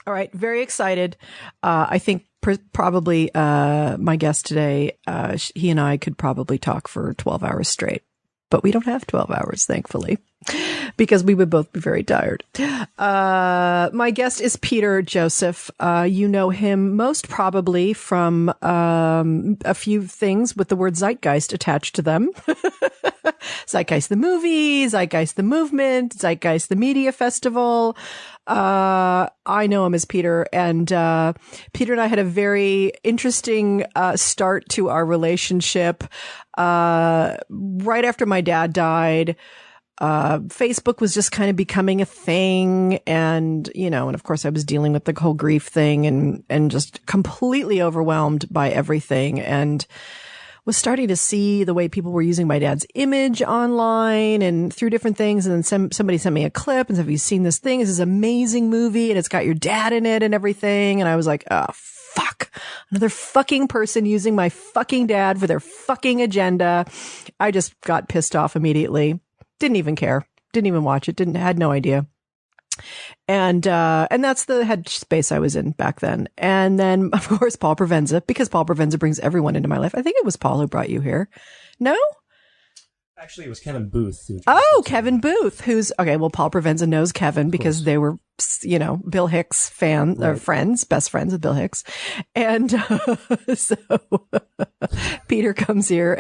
All right. Very excited. I think probably my guest today, he and I could probably talk for 12 hours straight, but we don't have 12 hours, thankfully, because we would both be very tired. My guest is Peter Joseph. You know him most probably from a few things with the word Zeitgeist attached to them. Zeitgeist the movie, Zeitgeist the movement, Zeitgeist the media festival. I know him as Peter, and Peter and I had a very interesting start to our relationship. Right after my dad died, Facebook was just kind of becoming a thing, and and of course I was dealing with the whole grief thing and just completely overwhelmed by everything, and was starting to see the way people were using my dad's image online and through different things. And then somebody sent me a clip and said, have you seen this thing? It's this amazing movie and it's got your dad in it and everything. And I was like, oh, fuck. Another fucking person using my fucking dad for their fucking agenda. I just got pissed off immediately. Didn't even care. Didn't even watch it. Had no idea. And that's the headspace I was in back then. And then, of course, Paul Provenza, because Paul Provenza brings everyone into my life. I think it was Paul who brought you here. No? Actually, it was Kevin Booth. Kevin Booth, okay, well, Paul Provenza knows Kevin because they were, Bill Hicks or friends, best friends with Bill Hicks. And, so Peter comes here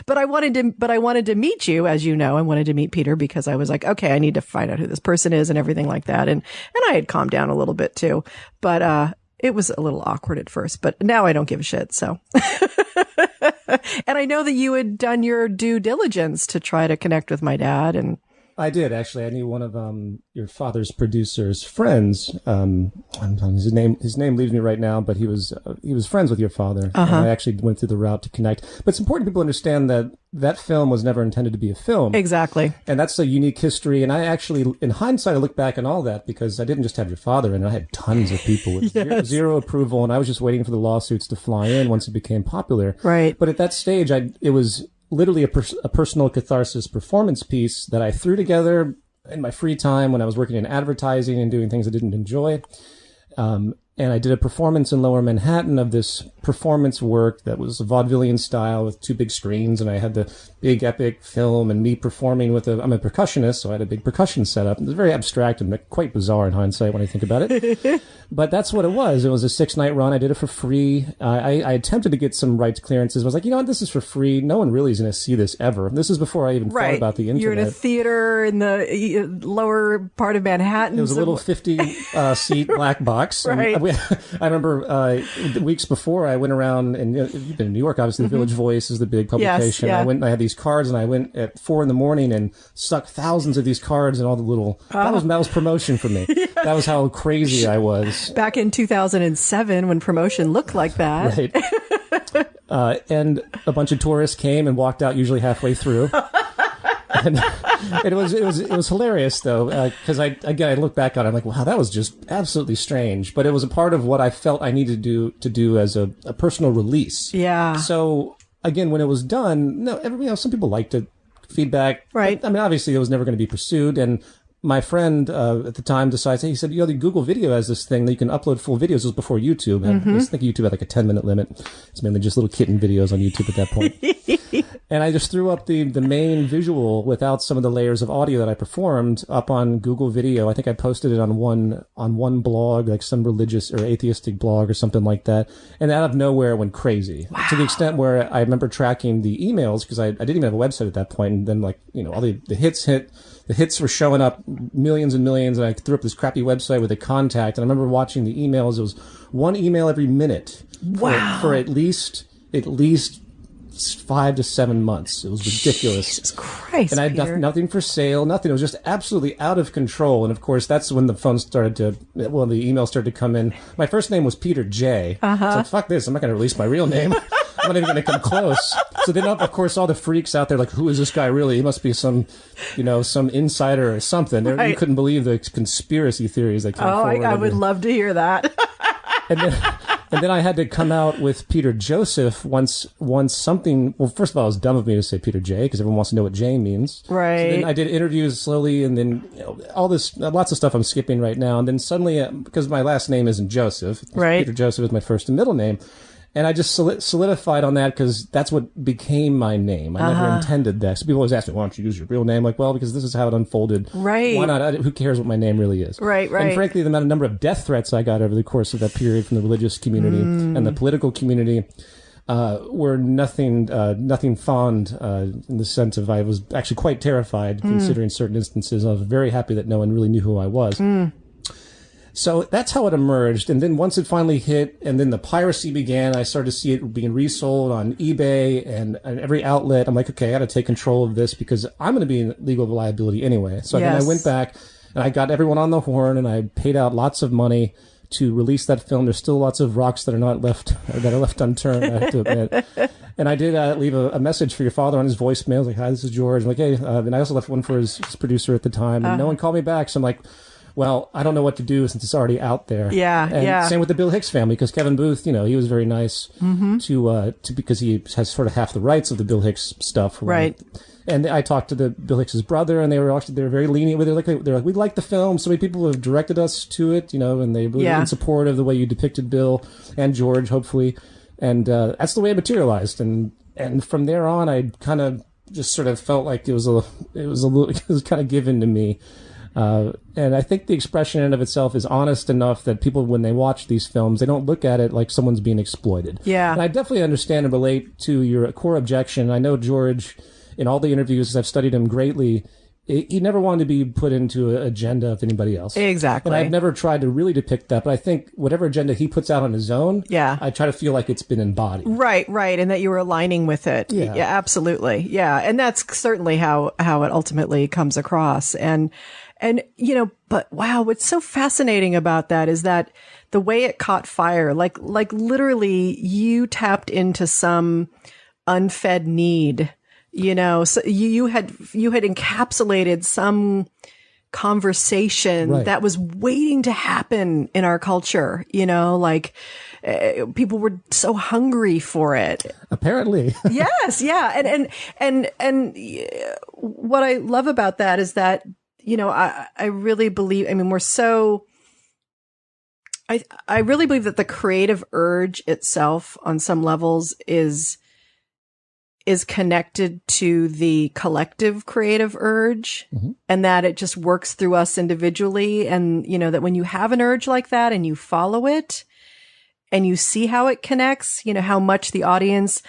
but I wanted to meet you, as you know. I wanted to meet Peter because I was like, okay, I need to find out who this person is and everything like that. And I had calmed down a little bit too, but, it was a little awkward at first, but now I don't give a shit. So, and I know that you had done your due diligence to try to connect with my dad, and I did, actually. I knew one of your father's producer's friends. His name leaves me right now, but he was friends with your father. And I actually went through the route to connect. But it's important people understand that film was never intended to be a film. Exactly. And that's a unique history. And I actually, in hindsight, I look back on all that because I didn't just have your father in it. I had tons of people with zero approval, and I was just waiting for the lawsuits to fly in once it became popular. Right. But at that stage, it was literally a personal catharsis performance piece that I threw together in my free time when I was working in advertising and doing things I didn't enjoy. And I did a performance in Lower Manhattan of this performance work that was a vaudevillian style with two big screens. And I had the big epic film and me performing I'm a percussionist, so I had a big percussion setup. It was very abstract and quite bizarre in hindsight when I think about it. But that's what it was. It was a 6-night run. I did it for free. I attempted to get some rights clearances. I was like, you know what? This is for free. No one really is going to see this ever. This is before I even thought about the internet. You're in a theater in the lower part of Manhattan. It was a little 50-seat black box. Right. I remember weeks before I went around, and you've been in New York, obviously. The Village Voice is the big publication. Yes, yeah. I had these cards, and I went at 4 a.m. and stuck thousands of these cards and all the little. That was promotion for me. Yeah. That was how crazy I was. Back in 2007, when promotion looked like that. Right. And a bunch of tourists came and walked out usually halfway through. And it was hilarious though, because I look back on it, I'm like, wow, that was just absolutely strange. But it was a part of what I felt I needed to do as a personal release. Yeah. So again, when it was done, some people liked it, feedback. Right. But, I mean, obviously it was never going to be pursued. And my friend at the time decides, he said, the Google Video has this thing that you can upload full videos. It was before YouTube. I think YouTube had like a 10-minute limit. It's mainly just little kitten videos on YouTube at that point. And I just threw up the main visual without some of the layers of audio that I performed up on Google Video. I think I posted it on one blog, like some religious or atheistic blog or something like that. And out of nowhere it went crazy. Wow. To the extent where I remember tracking the emails because I didn't even have a website at that point. And then all the hits hit. The hits were showing up millions and millions, and I threw up this crappy website with a contact. And I remember watching the emails. It was one email every minute for at least 5 to 7 months. It was ridiculous. Jesus Christ! And I had nothing for sale, nothing. It was just absolutely out of control. And of course, that's when the emails started to come in. My first name was Peter J. So like, fuck this. I'm not going to release my real name. I'm not even going to come close. So then, of course, all the freaks out there like, who is this guy really? He must be some insider or something. Right. You couldn't believe the conspiracy theories that came forward. I would love to hear that. And then I had to come out with Peter Joseph once something, well, first of all, it was dumb of me to say Peter J, because everyone wants to know what J means. Right. So then I did interviews slowly, and then all this, lots of stuff I'm skipping right now. And then suddenly, because my last name isn't Joseph, right. Peter Joseph is my first and middle name. And I just solidified on that because that's what became my name. I never intended that. So people always ask me, why don't you use your real name? Like, well, because this is how it unfolded. Right. Why not? Who cares what my name really is? Right. And frankly, the number of death threats I got over the course of that period from the religious community and the political community were nothing fond in the sense of I was actually quite terrified considering certain instances. I was very happy that no one really knew who I was. So that's how it emerged. And then once it finally hit and then the piracy began, I started to see it being resold on eBay and every outlet. I'm like, okay, I got to take control of this because I'm going to be in legal liability anyway. So then I went back and I got everyone on the horn and I paid out lots of money to release that film. There's still lots of rocks that are left unturned, I have to admit. And I did leave a message for your father on his voicemail. I was like, hi, this is George. I'm like, hey, and I also left one for his producer at the time and no one called me back. So I'm like, well, I don't know what to do since it's already out there. Yeah. Same with the Bill Hicks family, because Kevin Booth, he was very nice to because he has sort of half the rights of the Bill Hicks stuff. Right. And I talked to the Bill Hicks's brother, and they were very lenient with it. They're like, we like the film. So many people have directed us to it, and they were in support of the way you depicted Bill and George, hopefully. And that's the way it materialized. And from there on, I kind of just sort of felt like it was kind of given to me. And I think the expression in and of itself is honest enough that people, when they watch these films, they don't look at it like someone's being exploited. Yeah. And I definitely understand and relate to your core objection. I know George, in all the interviews, as I've studied him greatly, he never wanted to be put into an agenda of anybody else. Exactly. And I've never tried to really depict that, but I think whatever agenda he puts out on his own, I try to feel like it's been embodied. Right. And that you were aligning with it. Yeah, absolutely. Yeah. And that's certainly how it ultimately comes across. And but wow, what's so fascinating about that is that the way it caught fire, like literally you tapped into some unfed need, so you had encapsulated some conversation that was waiting to happen in our culture, people were so hungry for it. Apparently. Yes. Yeah. And what I love about that is that, I really believe, I really believe that the creative urge itself on some levels is connected to the collective creative urge and that it just works through us individually. And, that when you have an urge like that and you follow it and you see how it connects, how much the audience,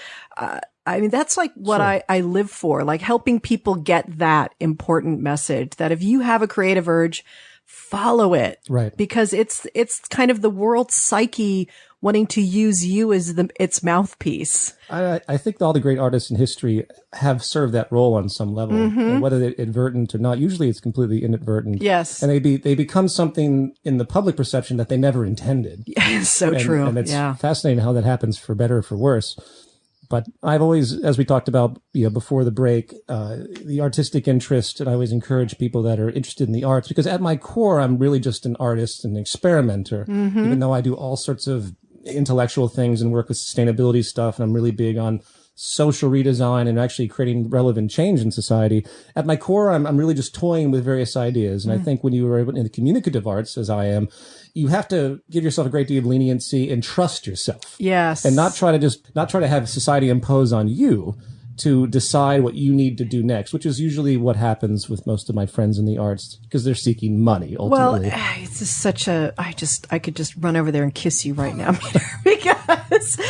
that's like what I live for, like helping people get that important message that if you have a creative urge, follow it. Right. Because it's kind of the world's psyche wanting to use you as its mouthpiece. I think all the great artists in history have served that role on some level, and whether they're inadvertent or not. Usually it's completely inadvertent. Yes. And they become something in the public perception that they never intended. Yes, so true. And it's fascinating how that happens, for better or for worse. But I've always, as we talked about before the break, the artistic interest, and I always encourage people that are interested in the arts, because at my core, I'm really just an artist and an experimenter, even though I do all sorts of intellectual things and work with sustainability stuff, and I'm really big on social redesign and actually creating relevant change in society. At my core, I'm really just toying with various ideas. And I think when you are in the communicative arts, as I am, you have to give yourself a great deal of leniency and trust yourself. Yes. And not try to have society impose on you to decide what you need to do next, which is usually what happens with most of my friends in the arts, because they're seeking money ultimately. Well, it's just such I could just run over there and kiss you right now, Peter, because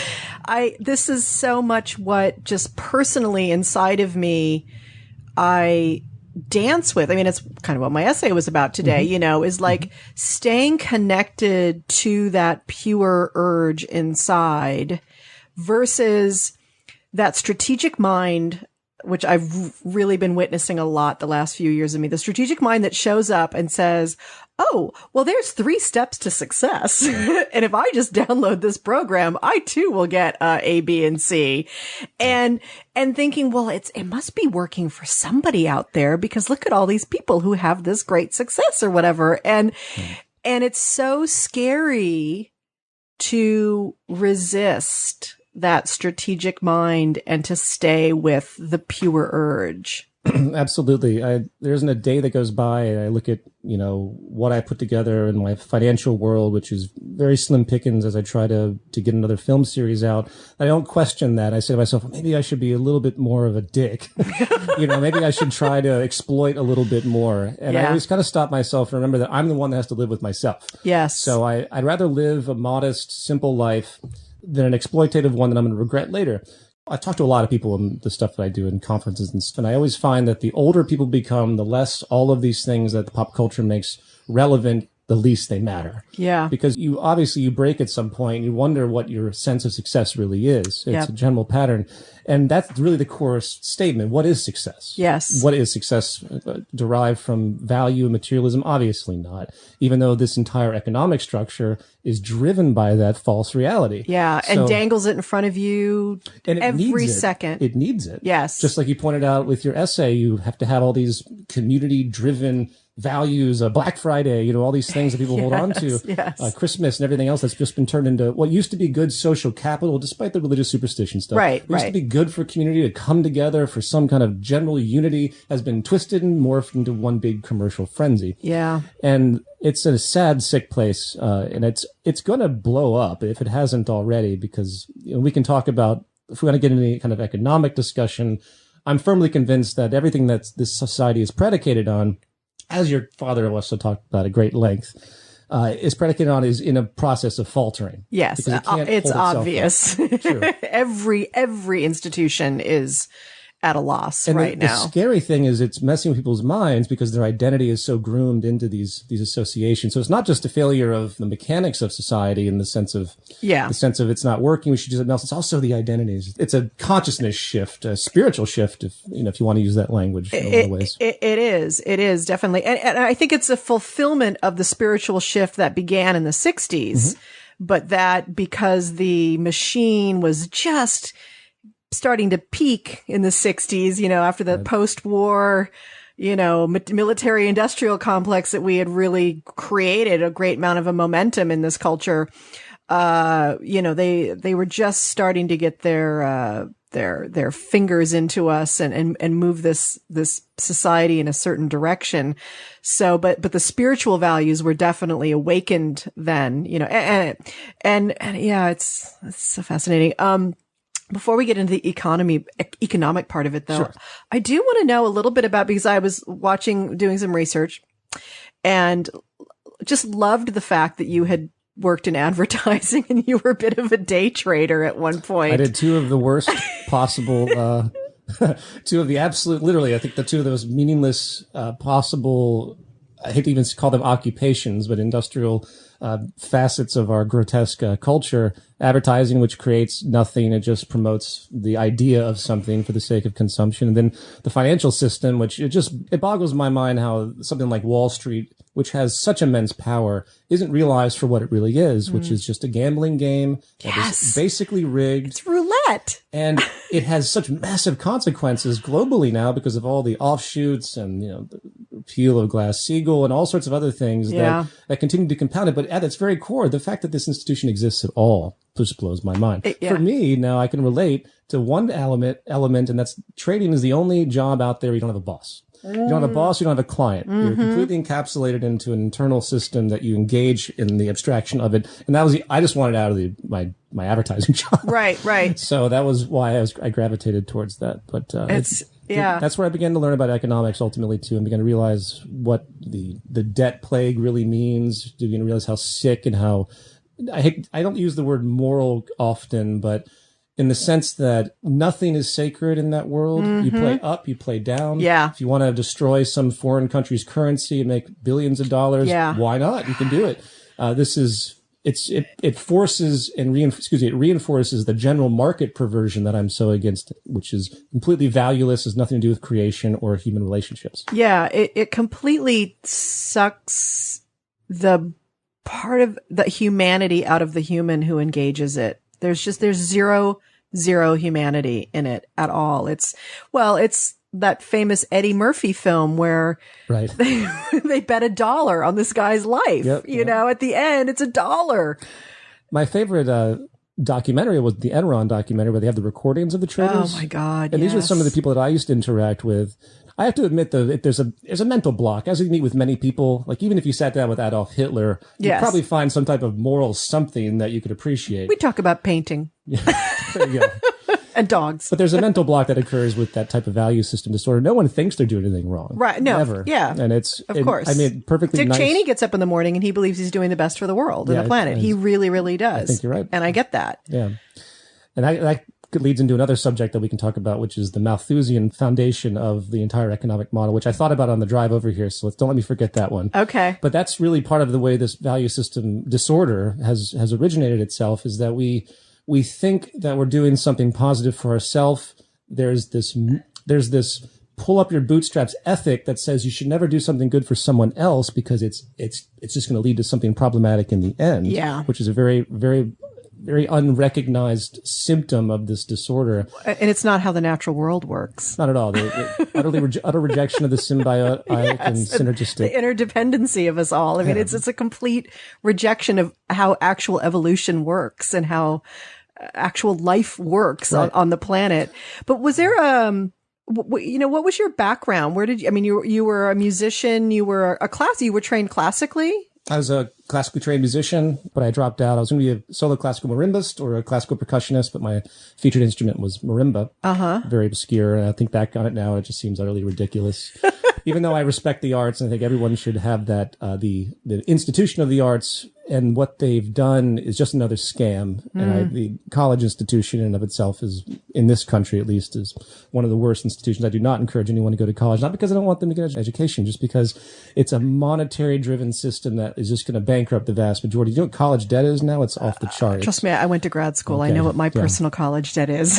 this is so much what just personally inside of me, I dance with. It's kind of what my essay was about today, is like staying connected to that pure urge inside versus that strategic mind, which I've really been witnessing a lot the last few years of me, the strategic mind that shows up and says, oh, well, there's 3 steps to success. And if I just download this program, I too will get A, B, and C. And thinking, well, it must be working for somebody out there, because look at all these people who have this great success or whatever. And it's so scary to resist that strategic mind and to stay with the pure urge. Absolutely. There isn't a day that goes by and I look at, what I put together in my financial world, which is very slim pickings as I try to get another film series out. I don't question that. I say to myself, well, maybe I should be a little bit more of a dick. Maybe I should try to exploit a little bit more. And I always kind of stop myself and remember that I'm the one that has to live with myself. Yes. So I'd rather live a modest, simple life than an exploitative one that I'm going to regret later. I talk to a lot of people in the stuff that I do in conferences and stuff, and I always find that the older people become, the less all of these things that the pop culture makes relevant, the least they matter. Yeah. Because you break at some point, and you wonder what your sense of success really is. It's a general pattern. And that's really the core statement. What is success? Yes. What is success derived from value and materialism? Obviously not. Even though this entire economic structure is driven by that false reality. Yeah. And dangles it in front of you every second. It needs it. Yes. Just like you pointed out with your essay, you have to have all these community driven values, Black Friday, all these things that people hold on to, Christmas and everything else that's just been turned into what used to be good social capital, despite the religious superstition stuff. Right. It used to be good for community to come together for some kind of general unity, has been twisted and morphed into one big commercial frenzy. Yeah. And it's a sad, sick place. And it's going to blow up if it hasn't already, because we can talk about, if we want to get into any kind of economic discussion, I'm firmly convinced that everything that this society is predicated on, as your father also talked about at great length, is predicated on is in a process of faltering. Yes, it's obvious. Every institution is at a loss right now. The scary thing is it's messing with people's minds because their identity is so groomed into these associations. So it's not just a failure of the mechanics of society in the sense of it's not working, we should do something else. It's also the identities. It's a consciousness shift, a spiritual shift, if you want to use that language in a lot of ways. It is definitely. And I think it's a fulfillment of the spiritual shift that began in the 60s, but that because the machine was just starting to peak in the 60s, after the post-war, military industrial complex that we had really created a great amount of a momentum in this culture. They were just starting to get their fingers into us and move this society in a certain direction. So, but the spiritual values were definitely awakened then, and yeah, it's so fascinating. Before we get into the economic part of it, though, sure. I do want to know a little bit about, because I was doing some research and just loved the fact that you had worked in advertising and you were a bit of a day trader at one point. I did two of the worst possible, two of the absolute, literally, I think the two of those meaningless, possible, I hate to even call them occupations, but industrial facets of our grotesque culture. Advertising, which creates nothing, it just promotes the idea of something for the sake of consumption. And then the financial system, which it boggles my mind how something like Wall Street, which has such immense power, isn't realized for what it really is, which is just a gambling game that is basically rigged. It's roulette. And it has such massive consequences globally now because of all the offshoots and, the repeal of Glass-Steagall and all sorts of other things that continue to compound it. But at its very core, the fact that this institution exists at all just blows my mind. For me, now I can relate to one element, and that's trading is the only job out there you don't have a boss. You don't have a boss, you don't have a client. You're completely encapsulated into an internal system that you engage in the abstraction of it. And that was I just wanted out of my advertising job. Right. So that was why I gravitated towards that. But that's where I began to learn about economics ultimately too, and began to realize what the debt plague really means. Began to realize how sick and how I don't use the word moral often, but in the sense that nothing is sacred in that world. You play up, you play down. Yeah. If you want to destroy some foreign country's currency and make billions of dollars, why not? You can do it. It forces and reinforces the general market perversion that I'm so against, which is completely valueless, has nothing to do with creation or human relationships. Yeah. It completely sucks the part of the humanity out of the human who engages it. There's zero humanity in it at all. It's that famous Eddie Murphy film where they bet $1 on this guy's life. At the end, it's $1. My favorite documentary was the Enron documentary where they have the recordings of the traders. Oh my God. And these are some of the people that I used to interact with. I have to admit, though, there's a mental block. As you meet with many people, like even if you sat down with Adolf Hitler, you'd probably find some type of moral something that you could appreciate. We talk about painting. There you go. And dogs. But there's a mental block that occurs with that type of value system disorder. No one thinks they're doing anything wrong. Right. No. Ever. Yeah. And of course. I mean, perfectly Dick nice. Cheney gets up in the morning and he believes he's doing the best for the world and the planet. He really, really does. I think you're right. And I get that. Yeah. And that leads into another subject that we can talk about, which is the Malthusian foundation of the entire economic model, which I thought about on the drive over here. So don't let me forget that one. Okay. But that's really part of the way this value system disorder has originated itself, is that we think that we're doing something positive for ourselves. There's this pull up your bootstraps ethic that says you should never do something good for someone else because it's just going to lead to something problematic in the end. Yeah. Which is a very, very, very unrecognized symptom of this disorder. And it's not how the natural world works. Not at all. The utter rejection of the symbiotic and synergistic. The interdependency of us all. I mean, it's a complete rejection of how actual evolution works and how actual life works on the planet. But was there what was your background? Where did you, I mean, you were a musician, you were you were trained classically? I was a classically trained musician, but I dropped out. I was going to be a solo classical marimbist or a classical percussionist, but my featured instrument was marimba. Very obscure. And I think back on it now, it just seems utterly ridiculous. Even though I respect the arts, and I think everyone should have that, the institution of the arts, and what they've done is just another scam. And the college institution in and of itself is, in this country at least, is one of the worst institutions. I do not encourage anyone to go to college, not because I don't want them to get an education, just because it's a monetary driven system that is just going to bankrupt the vast majority. You know what college debt is now? It's off the charts. Trust me, I went to grad school. Okay. I know what my personal college debt is.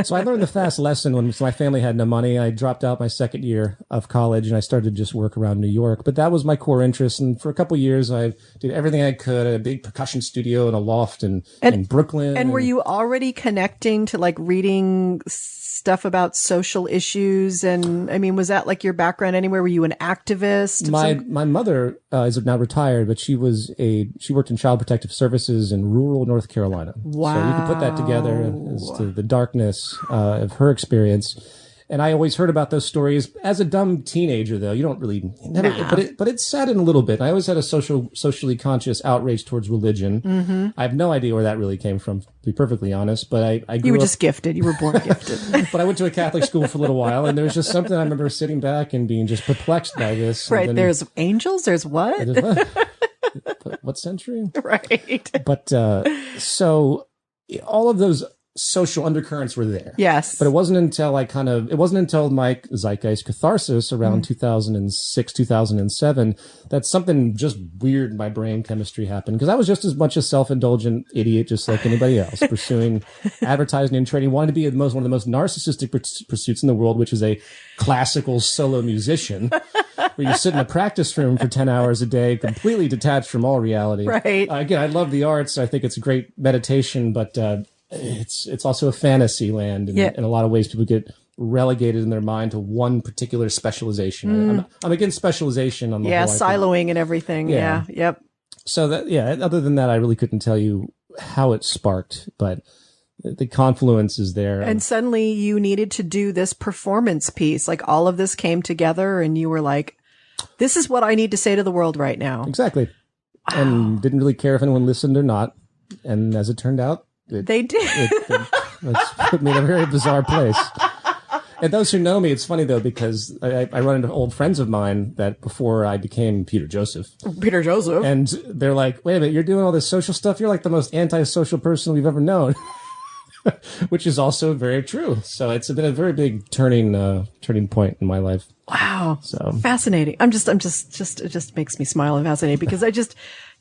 So I learned the fast lesson when my family had no money. I dropped out my second year of college and I started to just work around New York. But that was my core interest. And for a couple of years, I did everything I could. I had a big percussion studio and a loft in Brooklyn. And were you already connecting to like reading stuff about social issues? And I mean, was that like your background anywhere? Were you an activist? My mother is now retired, but she worked in child protective services in rural North Carolina. Wow. So you can put that together as to the darkness of her experience. And I always heard about those stories as a dumb teenager, though. You don't really, but it sat in a little bit. I always had a socially conscious outrage towards religion. I have no idea where that really came from, to be perfectly honest. But I grew up. You were just gifted. You were born gifted. But I went to a Catholic school for a little while, and there was just something I remember sitting back and being just perplexed by this. Right. There's angels. There's what? What century? Right. But so all of those social undercurrents were there. Yes. But it wasn't until my Zeitgeist catharsis around 2006, 2007, that something just weird in my brain chemistry happened. Because I was just as much a self-indulgent idiot, just like anybody else, pursuing advertising and trading, wanted to be one of the most narcissistic pursuits in the world, which is a classical solo musician, where you sit in a practice room for 10 hours a day, completely detached from all reality. Right. Again, I love the arts. I think it's a great meditation, but, it's also a fantasy land. In a lot of ways, people get relegated in their mind to one particular specialization. I'm against specialization on the whole. Siloing and everything. Yeah. Yep. So other than that, I really couldn't tell you how it sparked, but the confluence is there. And suddenly you needed to do this performance piece. Like all of this came together and you were like, this is what I need to say to the world right now. Exactly. Wow. And didn't really care if anyone listened or not. And as it turned out, they did. It's put me in a very bizarre place. And those who know me, it's funny though, because I run into old friends of mine that before I became Peter Joseph. And they're like, wait a minute, you're doing all this social stuff? You're like the most antisocial person we've ever known. Which is also very true. So it's been a very big turning point in my life. Wow. So fascinating. It just makes me smile and fascinate because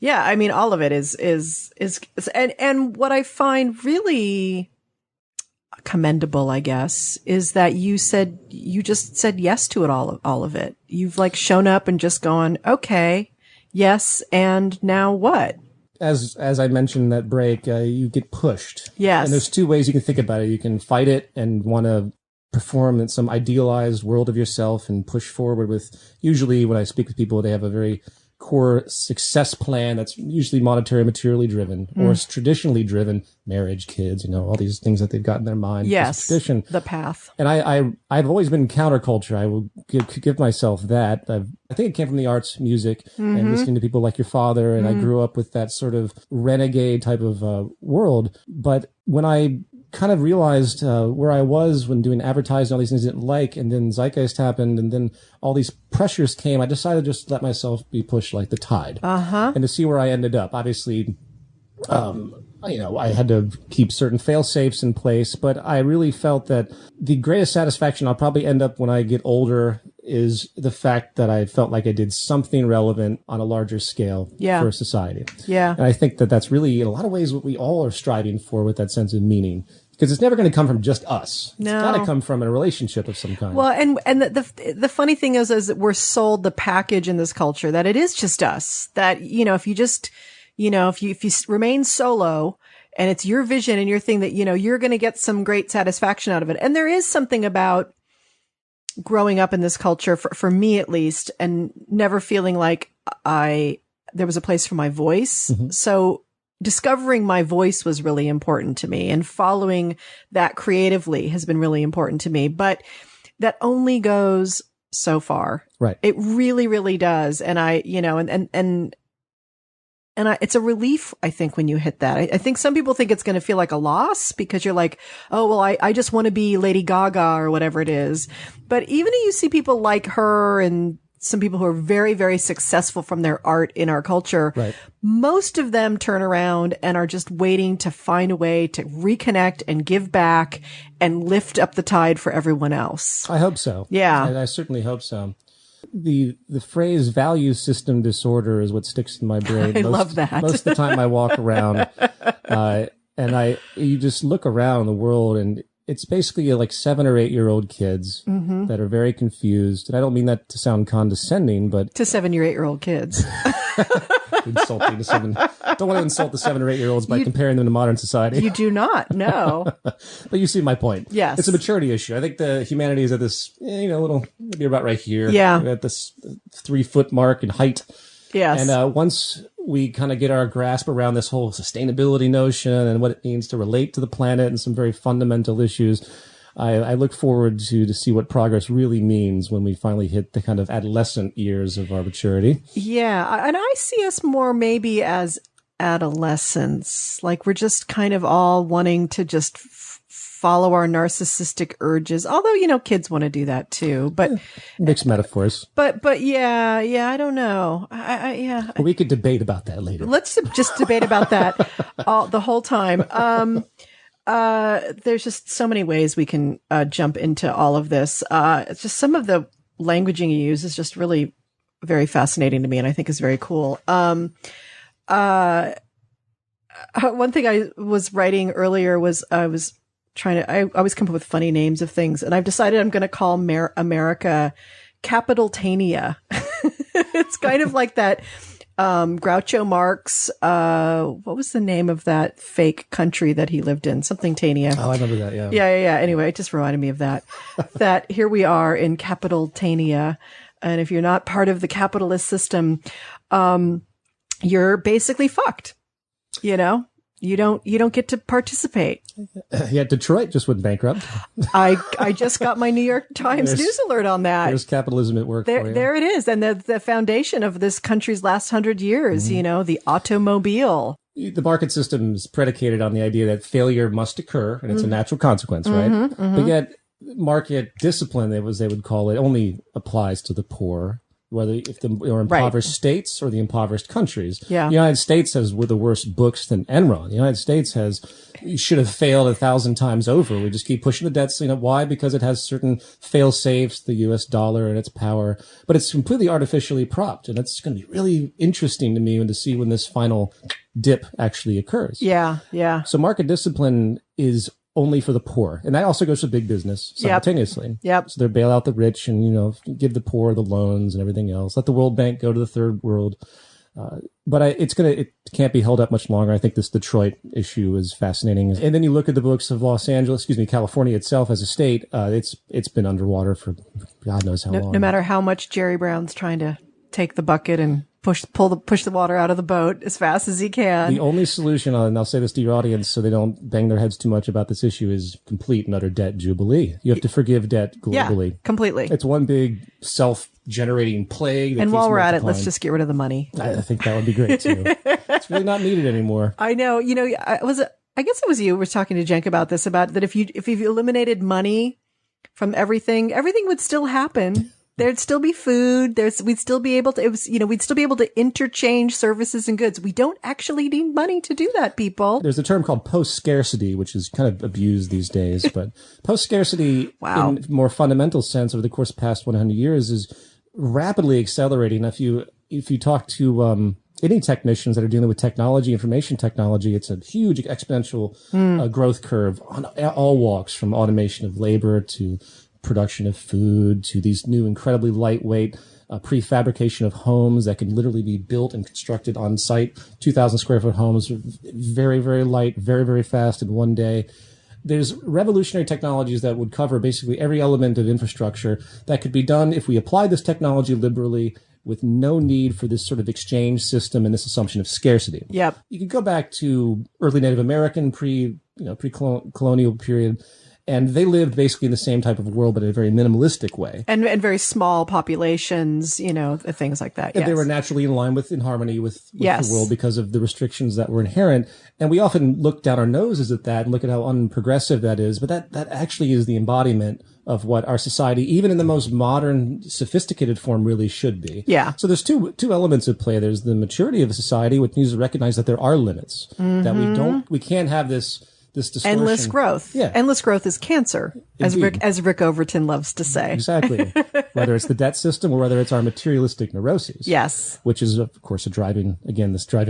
I mean, all of it is, and what I find really commendable, I guess, is that you just said yes to it, all of it. You've like shown up and just gone, okay, yes. And now what? As I mentioned in that break, you get pushed. Yes. And there's two ways you can think about it. You can fight it and want to perform in some idealized world of yourself and push forward with, usually when I speak with people, they have a very hardcore success plan that's usually monetary, materially driven, or it's traditionally driven, marriage, kids, all these things that they've got in their mind. Yes, tradition. the path. And I've always been counterculture. I will give myself that. I think it came from the arts, music, and listening to people like your father. And I grew up with that sort of renegade type of world. But when I kind of realized where I was when doing advertising, all these things I didn't like, and then Zeitgeist happened, and then all these pressures came, I decided just to let myself be pushed like the tide, and to see where I ended up. Obviously, I had to keep certain fail-safes in place, but I really felt that the greatest satisfaction I'll probably end up when I get older is the fact that I felt like I did something relevant on a larger scale for society. Yeah. And I think that that's really, in a lot of ways, what we all are striving for with that sense of meaning. Because it's never going to come from just us. No. It's got to come from a relationship of some kind. Well, and the funny thing is that we're sold the package in this culture that it is just us. That, if you just, if you remain solo and it's your vision and your thing, that, you're going to get some great satisfaction out of it. And there is something about growing up in this culture, for me at least, and never feeling like there was a place for my voice. So discovering my voice was really important to me, and following that creatively has been really important to me, but that only goes so far. Right. It really, really does. And it's a relief, I think, when you hit that. I think some people think it's going to feel like a loss because you're like, oh, well, I just want to be Lady Gaga or whatever it is. But even if you see people like her and some people who are very, very successful from their art in our culture, right, most of them turn around and are just waiting to find a way to reconnect and give back and lift up the tide for everyone else. I hope so. Yeah. I certainly hope so. The phrase value system disorder is what sticks in my brain. I love that. Most of the time I walk around, and you just look around the world, and it's basically like 7 or 8 year old kids that are very confused. And I don't mean that to sound condescending, but to 7 or 8 year old kids. Insulting to 7. Don't want to insult the 7 or 8 year olds by comparing them to modern society. You do not, no. But you see my point. Yes. It's a maturity issue. I think the humanity is at this, little, maybe about right here. Yeah. At this 3 foot mark in height. Yes. And once we kind of get our grasp around this whole sustainability notion and what it means to relate to the planet and some very fundamental issues, I look forward to see what progress really means when we finally hit the kind of adolescent years of our maturity. Yeah. And I see us more maybe as adolescents. Like we're just kind of all wanting to just follow our narcissistic urges. Although, kids want to do that too, but mixed metaphors. But yeah, I don't know. Yeah. Well, we could debate about that later. Let's just debate about that the whole time. There's just so many ways we can jump into all of this. It's just some of the languaging you use is just really very fascinating to me, and I think is very cool. One thing I was writing earlier was I always come up with funny names of things, and I've decided I'm going to call America Capitaltania. It's kind of like that Groucho Marx, what was the name of that fake country that he lived in? Something Tania. Oh, I remember that, yeah. Yeah. Anyway, it just reminded me of that. That here we are in Capitaltania, and if you're not part of the capitalist system, you're basically fucked. You don't get to participate. Yeah, Detroit just went bankrupt. I just got my New York Times news alert on that. There's capitalism at work for you. There it is. And the foundation of this country's last 100 years, the automobile. The market system is predicated on the idea that failure must occur, and it's a natural consequence, right? But yet, market discipline, they would call it, only applies to the poor. Whether if the impoverished states or the impoverished countries. Yeah. The United States has with the worst books than Enron. The United States should have failed 1,000 times over. We just keep pushing the debts. Why? Because it has certain fail safes, the US dollar and its power, but it's completely artificially propped. And it's going to be really interesting to me to see when this final dip actually occurs. Yeah. Yeah. So market discipline is only for the poor. And that also goes to big business simultaneously. Yep. So they bail out the rich and, give the poor the loans and everything else. Let the World Bank go to the third world. But it can't be held up much longer. I think this Detroit issue is fascinating. And then you look at the books of California itself as a state. It's been underwater for God knows how long. No matter how much Jerry Brown's trying to take the bucket and push the water out of the boat as fast as he can. The only solution, and I'll say this to your audience so they don't bang their heads too much about this issue, is complete and utter debt jubilee. You have to forgive debt globally. Yeah, completely. It's one big self-generating plague. And while we're at it, let's just get rid of the money. I think that would be great too. It's really not needed anymore. I know. You know, I guess it was you who was talking to Jenk about this, about that if you eliminated money from everything would still happen. There'd still be food. We'd still be able to, we'd still be able to interchange services and goods. We don't actually need money to do that, people. There's a term called post-scarcity, which is kind of abused these days, but post-scarcity Wow. in more fundamental sense over the course of the past 100 years is rapidly accelerating. If you talk to, any technicians that are dealing with technology, information technology, it's a huge exponential growth curve on all walks, from automation of labor to production of food to these new incredibly lightweight prefabrication of homes that can literally be built and constructed on site. 2,000 square foot homes, very, very light, very, very fast in one day. There's revolutionary technologies that would cover basically every element of infrastructure that could be done if we apply this technology liberally, with no need for this sort of exchange system and this assumption of scarcity. Yep. You could go back to early Native American pre-colonial period, and they lived basically in the same type of world, but in a very minimalistic way. And very small populations, things like that. And yes. they were naturally in harmony with Yes. the world because of the restrictions that were inherent. And we often look down our noses at that and look at how unprogressive that is. But that actually is the embodiment of what our society, even in the most modern, sophisticated form, really should be. Yeah. So there's two elements at play. There's the maturity of a society, which needs to recognize that there are limits, that we can't have this distortion. Endless growth. Yeah. Endless growth is cancer, as Rick Overton loves to say. Exactly. Whether it's the debt system or whether it's our materialistic neuroses. Yes. Which is, of course, this driving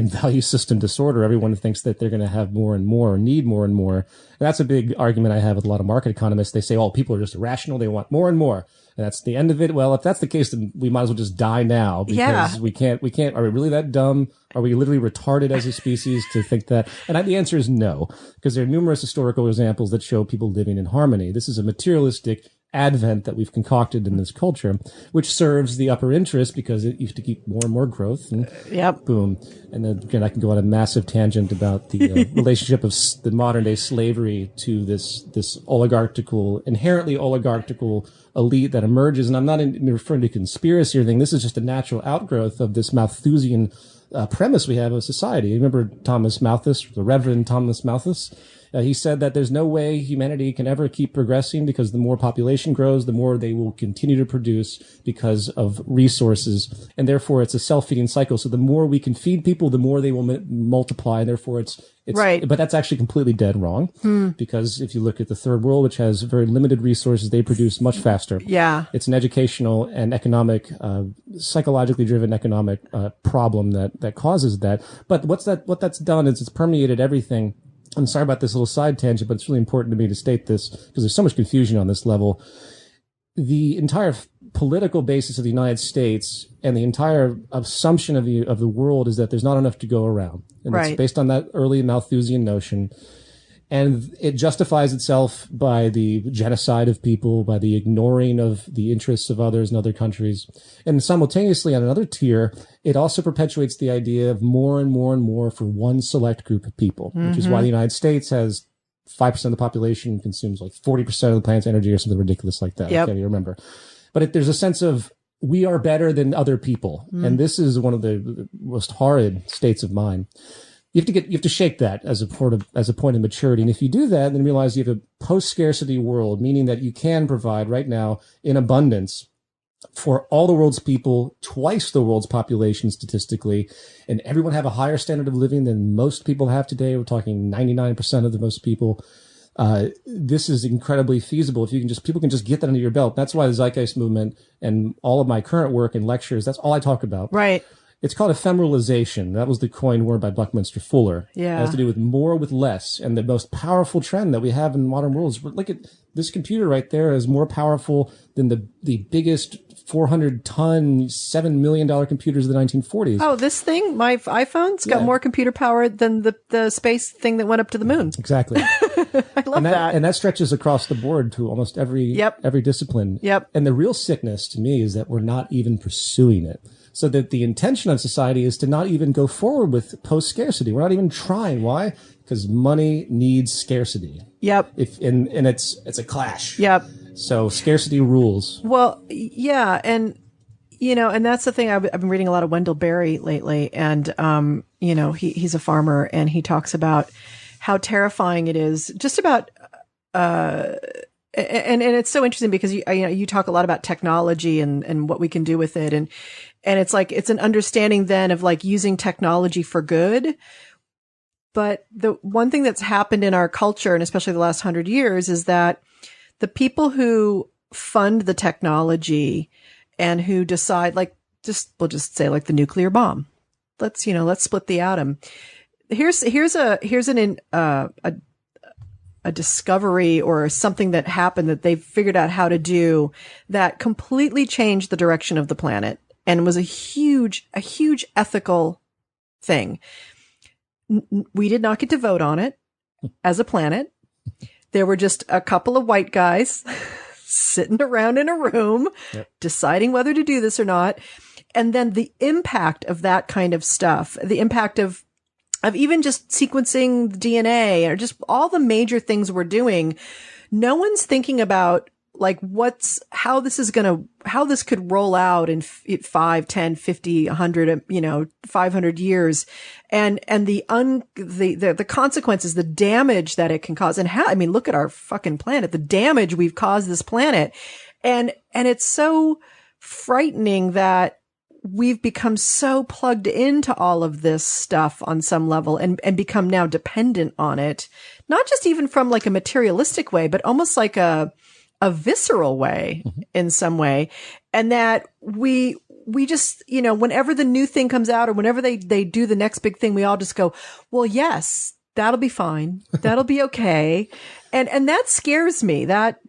value system disorder. Everyone thinks that they're going to have more and more, or need more and more. And that's a big argument I have with a lot of market economists. They say, people are just irrational. They want more and more. And that's the end of it. Well, if that's the case, then we might as well just die now, because we can't, are we really that dumb? Are we literally retarded as a species to think that? And the answer is no, because there are numerous historical examples that show people living in harmony. This is a materialistic advent that we've concocted in this culture, which serves the upper interest because it used to keep more and more growth. And boom. And then again, I can go on a massive tangent about the relationship of the modern day slavery to this inherently oligarchical elite that emerges. And I'm not referring to conspiracy or anything. This is just a natural outgrowth of this Malthusian premise we have of society. You remember Thomas Malthus, the Reverend Thomas Malthus? He said that there's no way humanity can ever keep progressing, because the more population grows, the more they will continue to produce because of resources. And therefore, it's a self-feeding cycle. So the more we can feed people, the more they will multiply. And therefore, it's right. But that's actually completely dead wrong. Because if you look at the third world, which has very limited resources, they produce much faster. Yeah. It's an educational and economic, psychologically driven economic problem that causes that. But what that's done is it's permeated everything. I'm sorry about this little side tangent, but it's really important to me to state this because there's so much confusion on this level. The entire political basis of the United States and the entire assumption of the world is that there's not enough to go around. And it's based on that early Malthusian notion. And it justifies itself by the genocide of people, by the ignoring of the interests of others in other countries. And simultaneously, on another tier, it also perpetuates the idea of more and more and more for one select group of people, which is why the United States has 5% of the population consumes like 40% of the planet's energy or something ridiculous like that. Yep. I can't even remember. But there's a sense of we are better than other people. And this is one of the most horrid states of mind. You have to shake that as a point of maturity. And if you do that, then realize you have a post-scarcity world, meaning that you can provide right now in abundance for all the world's people, twice the world's population statistically, and everyone have a higher standard of living than most people have today. We're talking 99% of the most people. This is incredibly feasible. People can just get that under your belt. That's why the Zeitgeist Movement and all of my current work and lectures, that's all I talk about. Right. It's called ephemeralization. That was the coined word by Buckminster Fuller. Yeah. It has to do with more with less. And the most powerful trend that we have in the modern world is, look at this computer right there, is more powerful than the biggest 400-ton, $7 million computers of the 1940s. Oh, this thing, my iPhone's got more computer power than the space thing that went up to the moon. Exactly. I love that. And that stretches across the board to almost every discipline. Yep. And the real sickness to me is that we're not even pursuing it. So that the intention of society is to not even go forward with post-scarcity. We're not even trying. Why? Because money needs scarcity. Yep. And it's a clash. Yep. So scarcity rules. Well, yeah. And, and that's the thing. I've been reading a lot of Wendell Berry lately. And, he's a farmer, and he talks about how terrifying it is just about, and it's so interesting because you talk a lot about technology and what we can do with it. And it's like, it's an understanding then of like using technology for good. But the one thing that's happened in our culture, and especially the last 100 years, is that the people who fund the technology and who decide, we'll just say like the nuclear bomb. Let's split the atom. Here's a discovery or something that happened that they've figured out how to do that completely changed the direction of the planet and was a huge ethical thing. We did not get to vote on it as a planet. There were just a couple of white guys sitting around in a room, deciding whether to do this or not. And then the impact of that kind of stuff, the impact of even just sequencing the DNA or just all the major things we're doing, no one's thinking about like how this could roll out in 5, 10, 50, 100, 500 years. And the consequences, the damage that it can cause. And look at our fucking planet, the damage we've caused this planet. And it's so frightening that we've become so plugged into all of this stuff on some level and become now dependent on it, not just even from like a materialistic way, but almost like a visceral way in some way. And that we just, whenever the new thing comes out or whenever they do the next big thing, we all just go, well, yes, that'll be fine. That'll be okay. And that scares me, that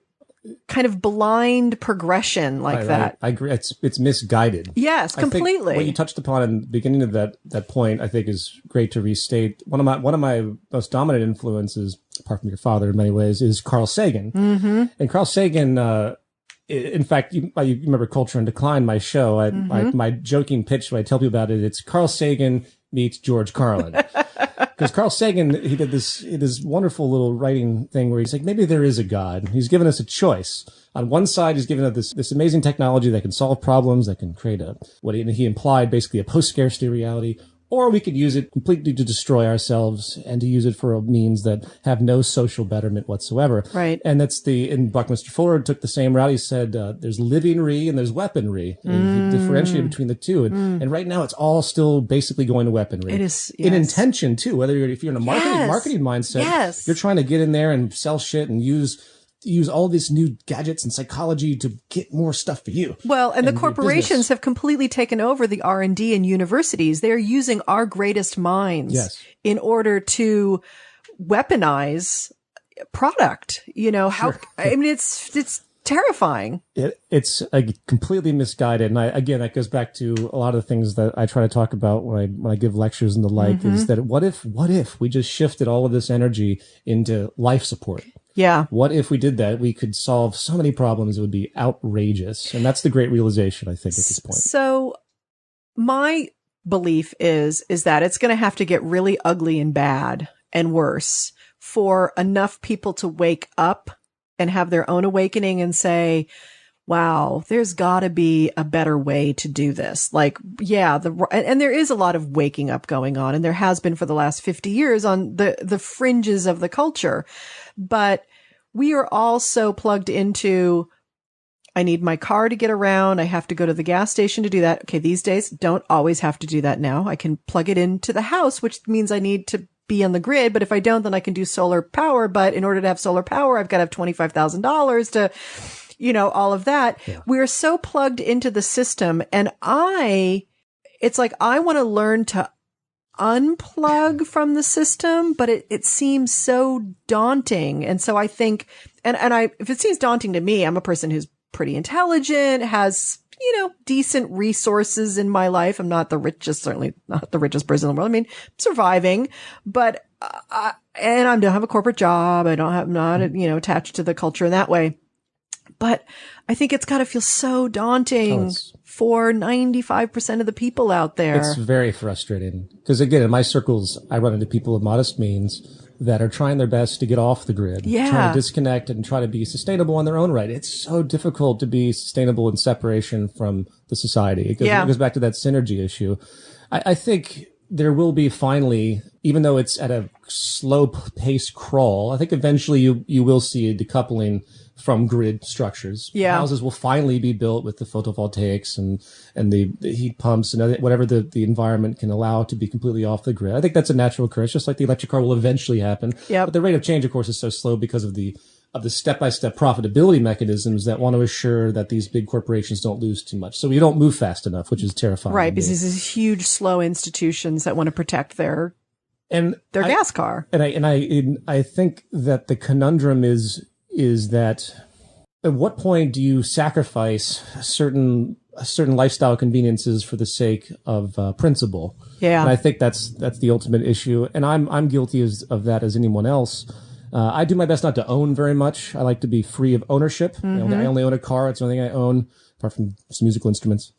kind of blind progression like that. I agree. It's misguided. Yes, completely. I think what you touched upon in the beginning of that point, I think is great to restate. One of my most dominant influences, apart from your father in many ways, is Carl Sagan. Mm-hmm. And Carl Sagan, in fact, you remember Culture in Decline, my show. My joking pitch when I tell people about it, it's Carl Sagan meets George Carlin. Because Carl Sagan, he did this wonderful little writing thing where he's like, maybe there is a God. He's given us a choice. On one side, he's given us this amazing technology that can solve problems, that can create what he implied, basically a post-scarcity reality. Or we could use it completely to destroy ourselves and to use it for means that have no social betterment whatsoever. Right. And and Buckminster Fuller took the same route. He said, there's livingry and there's weaponry. And he differentiated between the two. And right now it's all still basically going to weaponry. It is. Yes. In intention too, if you're in a marketing mindset, you're trying to get in there and sell shit and use all these new gadgets and psychology to get more stuff for you. Well, and the corporations have completely taken over the R&D in universities. They're using our greatest minds in order to weaponize product. Sure. It's terrifying. It's completely misguided. And that goes back to a lot of the things that I try to talk about when I give lectures and the like, is that what if we just shifted all of this energy into life support? Yeah. What if we did that? We could solve so many problems. It would be outrageous. And that's the great realization, I think, at this point. So my belief is that it's going to have to get really ugly and bad and worse for enough people to wake up and have their own awakening and say, wow, there's got to be a better way to do this. Like, yeah, and there is a lot of waking up going on, and there has been for the last 50 years on the fringes of the culture. But we are all so plugged into, I need my car to get around. I have to go to the gas station to do that. Okay, these days, don't always have to do that now. I can plug it into the house, which means I need to be on the grid. But if I don't, then I can do solar power. But in order to have solar power, I've got to have $25,000 to, all of that. Yeah. We're so plugged into the system. And it's like, I want to learn to unplug from the system, but it seems so daunting. And so I think, if it seems daunting to me, I'm a person who's pretty intelligent, has, decent resources in my life. I'm not the richest, certainly not the richest person in the world. I mean, I'm surviving, but, and I don't have a corporate job. I'm not, attached to the culture in that way. But I think it's got to feel so daunting for 95% of the people out there. It's very frustrating. Because again, in my circles, I run into people of modest means that are trying their best to get off the grid, trying to disconnect and try to be sustainable on their own right. It's so difficult to be sustainable in separation from the society. It goes back to that synergy issue. I think there will be finally, even though it's at a slow pace crawl, I think eventually you will see a decoupling from grid structures. Yeah. Houses will finally be built with the photovoltaics and the heat pumps and whatever the environment can allow to be completely off the grid. I think that's a natural occurrence, just like the electric car will eventually happen. Yep. But the rate of change, of course, is so slow because of the step-by-step profitability mechanisms that want to assure that these big corporations don't lose too much. So you don't move fast enough, which is terrifying. Right, because these huge, slow institutions that want to protect their gas car. And I think that the conundrum is that at what point do you sacrifice certain lifestyle conveniences for the sake of principle? Yeah. And I think that's the ultimate issue. And I'm guilty of that as anyone else. I do my best not to own very much. I like to be free of ownership. Mm-hmm. I only own a car. It's the only thing I own, apart from some musical instruments.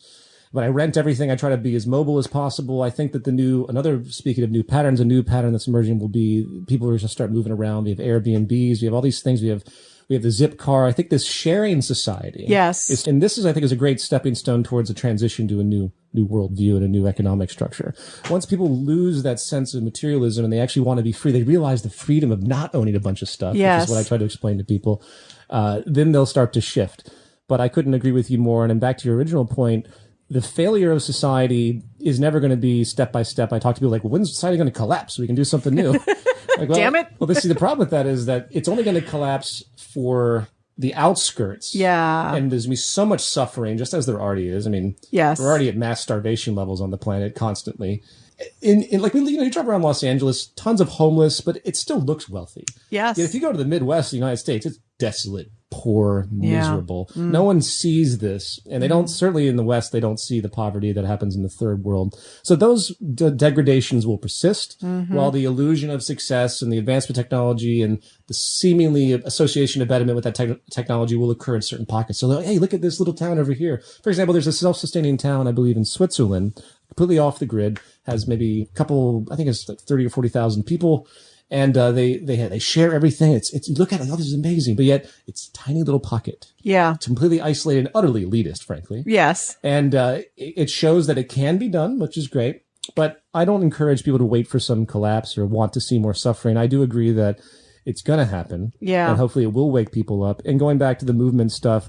But I rent everything. I try to be as mobile as possible. I think that speaking of new patterns, a new pattern that's emerging will be people are going to start moving around. We have Airbnbs. We have all these things. We have the zip car. I think this sharing society. Yes. And this is, I think, is a great stepping stone towards a transition to a new worldview and a new economic structure. Once people lose that sense of materialism and they actually want to be free, they realize the freedom of not owning a bunch of stuff, which is what I try to explain to people. Then they'll start to shift. But I couldn't agree with you more. And back to your original point, the failure of society is never going to be step by step. I talk to people like, well, when's society going to collapse so we can do something new? Like, well, damn it. Well, see, the problem with that is that it's only going to collapse for the outskirts. Yeah. And there's going to be so much suffering, just as there already is. I mean, yes. We're already at mass starvation levels on the planet constantly. In like, you drive around Los Angeles, tons of homeless, but it still looks wealthy. Yes. Yet if you go to the Midwest of the United States, it's desolate, poor, miserable. No one sees this. And they don't, certainly in the West, they don't see the poverty that happens in the third world. So those degradations will persist while the illusion of success and the advancement of technology and the seemingly association of betterment with that technology will occur in certain pockets. So, hey, look at this little town over here. For example, there's a self-sustaining town, I believe, in Switzerland, completely off the grid, has maybe a couple, I think it's like 30 or 40,000 people. And they share everything. It's you look at it, oh, this is amazing, but yet it's a tiny little pocket. Yeah, it's completely isolated and utterly elitist, frankly. Yes, and it shows that it can be done, which is great. But I don't encourage people to wait for some collapse or want to see more suffering. I do agree that it's going to happen. Yeah, and hopefully it will wake people up. And going back to the movement stuff,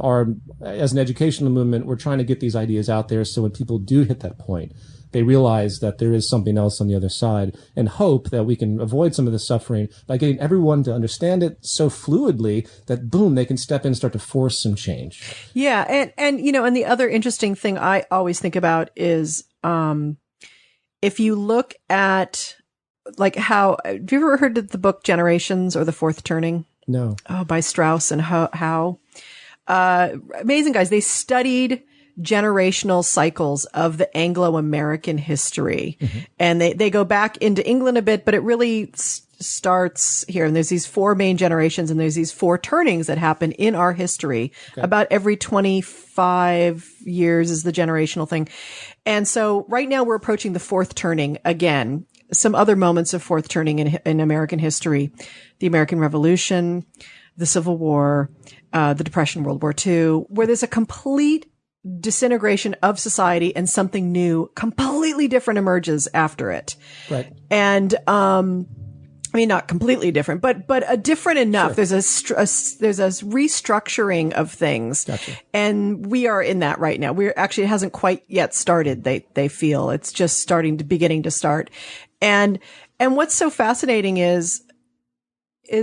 as an educational movement, we're trying to get these ideas out there so when people do hit that point, they realize that there is something else on the other side and hope that we can avoid some of the suffering by getting everyone to understand it so fluidly that, boom, they can step in and start to force some change. Yeah. And the other interesting thing I always think about is, if you look at like have you ever heard of the book Generations or The Fourth Turning? No. Oh, by Strauss and Howe. Amazing guys. They studied generational cycles of the Anglo-American history. And they go back into England a bit, but it really starts here. And there's these four main generations and there's these four turnings that happen in our history. Okay. About every 25 years is the generational thing. And so right now we're approaching the fourth turning again. Some other moments of fourth turning in American history, the American Revolution, the Civil War, the Depression, World War II, where there's a complete disintegration of society and something new, completely different emerges after it. Right. And, I mean, not completely different, but a different enough. Sure. There's a restructuring of things. Gotcha. And we are in that right now. It hasn't quite yet started. They feel it's just beginning to start. And what's so fascinating is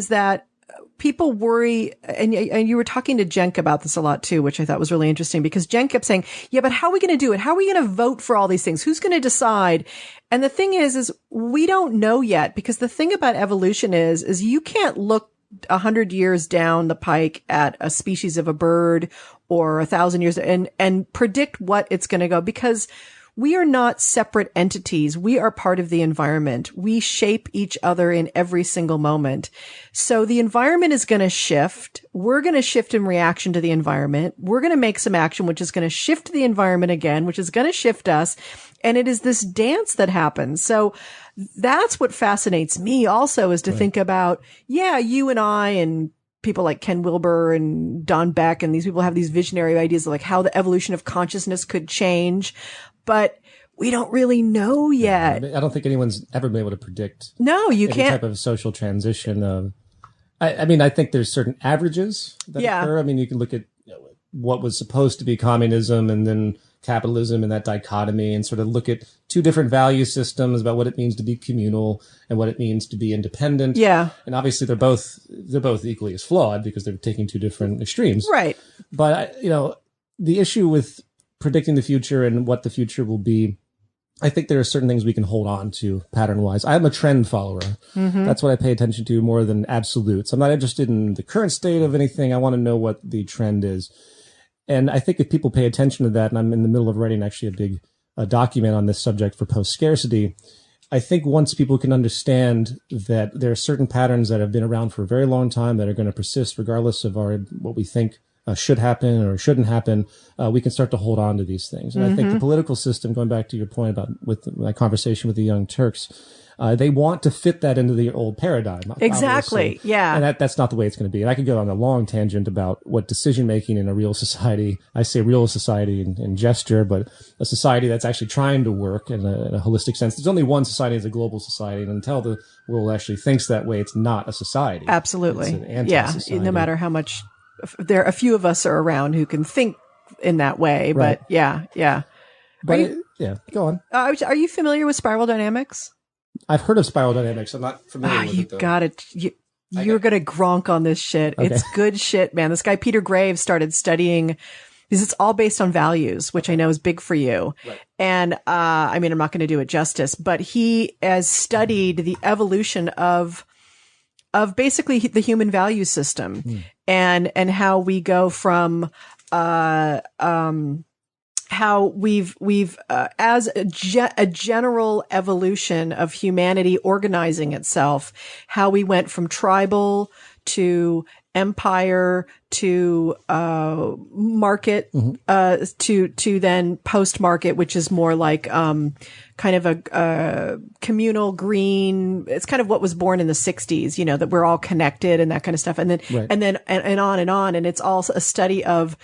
that people worry, and you were talking to Jen about this a lot too, which I thought was really interesting because Jen kept saying, yeah, but how are we going to do it? How are we going to vote for all these things? Who's going to decide? And the thing is we don't know yet, because the thing about evolution is you can't look 100 years down the pike at a species of a bird or 1,000 years and predict what it's going to go, because we are not separate entities. We are part of the environment. We shape each other in every single moment. So the environment is going to shift. We're going to shift in reaction to the environment. We're going to make some action, which is going to shift the environment again, which is going to shift us. And it is this dance that happens. So that's what fascinates me also, is to think about, you and I and people like Ken Wilber and Don Beck and these people have these visionary ideas of like how the evolution of consciousness could change, but we don't really know yet. I don't think anyone's ever been able to predict. No, you any can't. Type of social transition. I think there's certain averages that occur. I mean, you can look at what was supposed to be communism and then capitalism and that dichotomy, and sort of look at two different value systems about what it means to be communal and what it means to be independent. Yeah. And obviously they're both equally as flawed because they're taking two different extremes. Right. But, the issue with predicting the future and what the future will be, I think there are certain things we can hold on to pattern wise. I'm a trend follower. Mm-hmm. That's what I pay attention to more than absolutes. I'm not interested in the current state of anything. I want to know what the trend is. And I think if people pay attention to that, and I'm in the middle of writing actually a big document on this subject for post-scarcity, I think once people can understand that there are certain patterns that have been around for a very long time that are going to persist regardless of what we think should happen or shouldn't happen, we can start to hold on to these things. And I think the political system, going back to your point about with my conversation with the Young Turks, they want to fit that into the old paradigm. Exactly. Obviously. Yeah. And that's not the way it's going to be. And I could go on a long tangent about what decision making in a real society, I say real society in gesture, but a society that's actually trying to work in a holistic sense. There's only one society as a global society. And until the world actually thinks that way, it's not a society. Absolutely. It's an anti-society. No matter how much a few of us are around who can think in that way. Right. But yeah. But go on. Are you familiar with spiral dynamics? I've heard of spiral dynamics. I'm not familiar with it, though. You got it. You're going to gronk on this shit. Okay. It's good shit, man. This guy, Peter Graves, started studying, because it's all based on values, which I know is big for you. Right. And, I'm not going to do it justice, but he has studied the evolution of basically the human value system and how we go from, how we've as a general evolution of humanity organizing itself, how we went from tribal to empire to market to then post market, which is more like kind of a communal green. It's kind of what was born in the 60s, that we're all connected and that kind of stuff, and then and on, and it's also a study of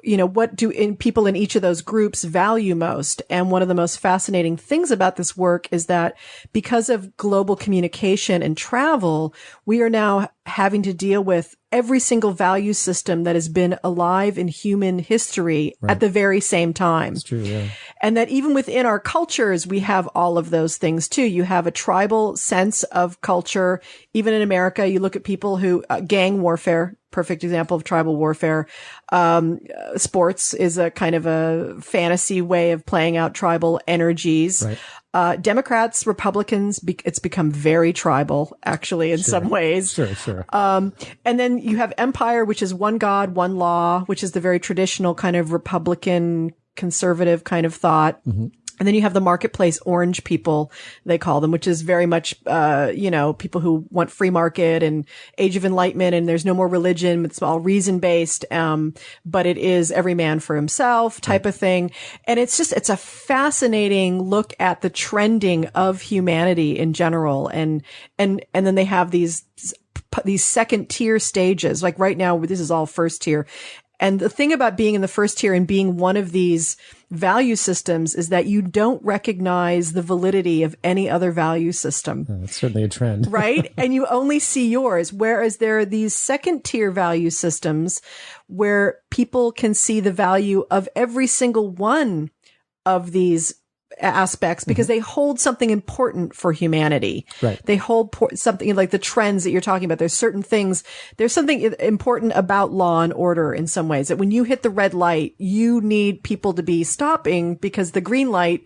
what do people in each of those groups value most? And one of the most fascinating things about this work is that because of global communication and travel, we are now having to deal with every single value system that has been alive in human history at the very same time. That's true, yeah. And that even within our cultures, we have all of those things too. You have a tribal sense of culture. Even in America, you look at people who, gang warfare, perfect example of tribal warfare. Sports is a kind of a fantasy way of playing out tribal energies. Right. Democrats, Republicans, it's become very tribal, actually, in some ways. Sure. And then you have empire, which is one God, one law, which is the very traditional kind of Republican conservative kind of thought. Mm-hmm. And then you have the marketplace orange people, they call them, which is very much, people who want free market and age of enlightenment, and there's no more religion. It's all reason based. But it is every man for himself type of thing. And it's a fascinating look at the trending of humanity in general. And then they have these second tier stages. Like right now, this is all first tier. And the thing about being in the first tier and being one of these value systems is that you don't recognize the validity of any other value system. That's certainly a trend. Right? And you only see yours. Whereas there are these second tier value systems where people can see the value of every single one of these aspects because they hold something important for humanity. Right. They hold something like the trends that you're talking about. There's something important about law and order in some ways, that when you hit the red light, you need people to be stopping because the green light,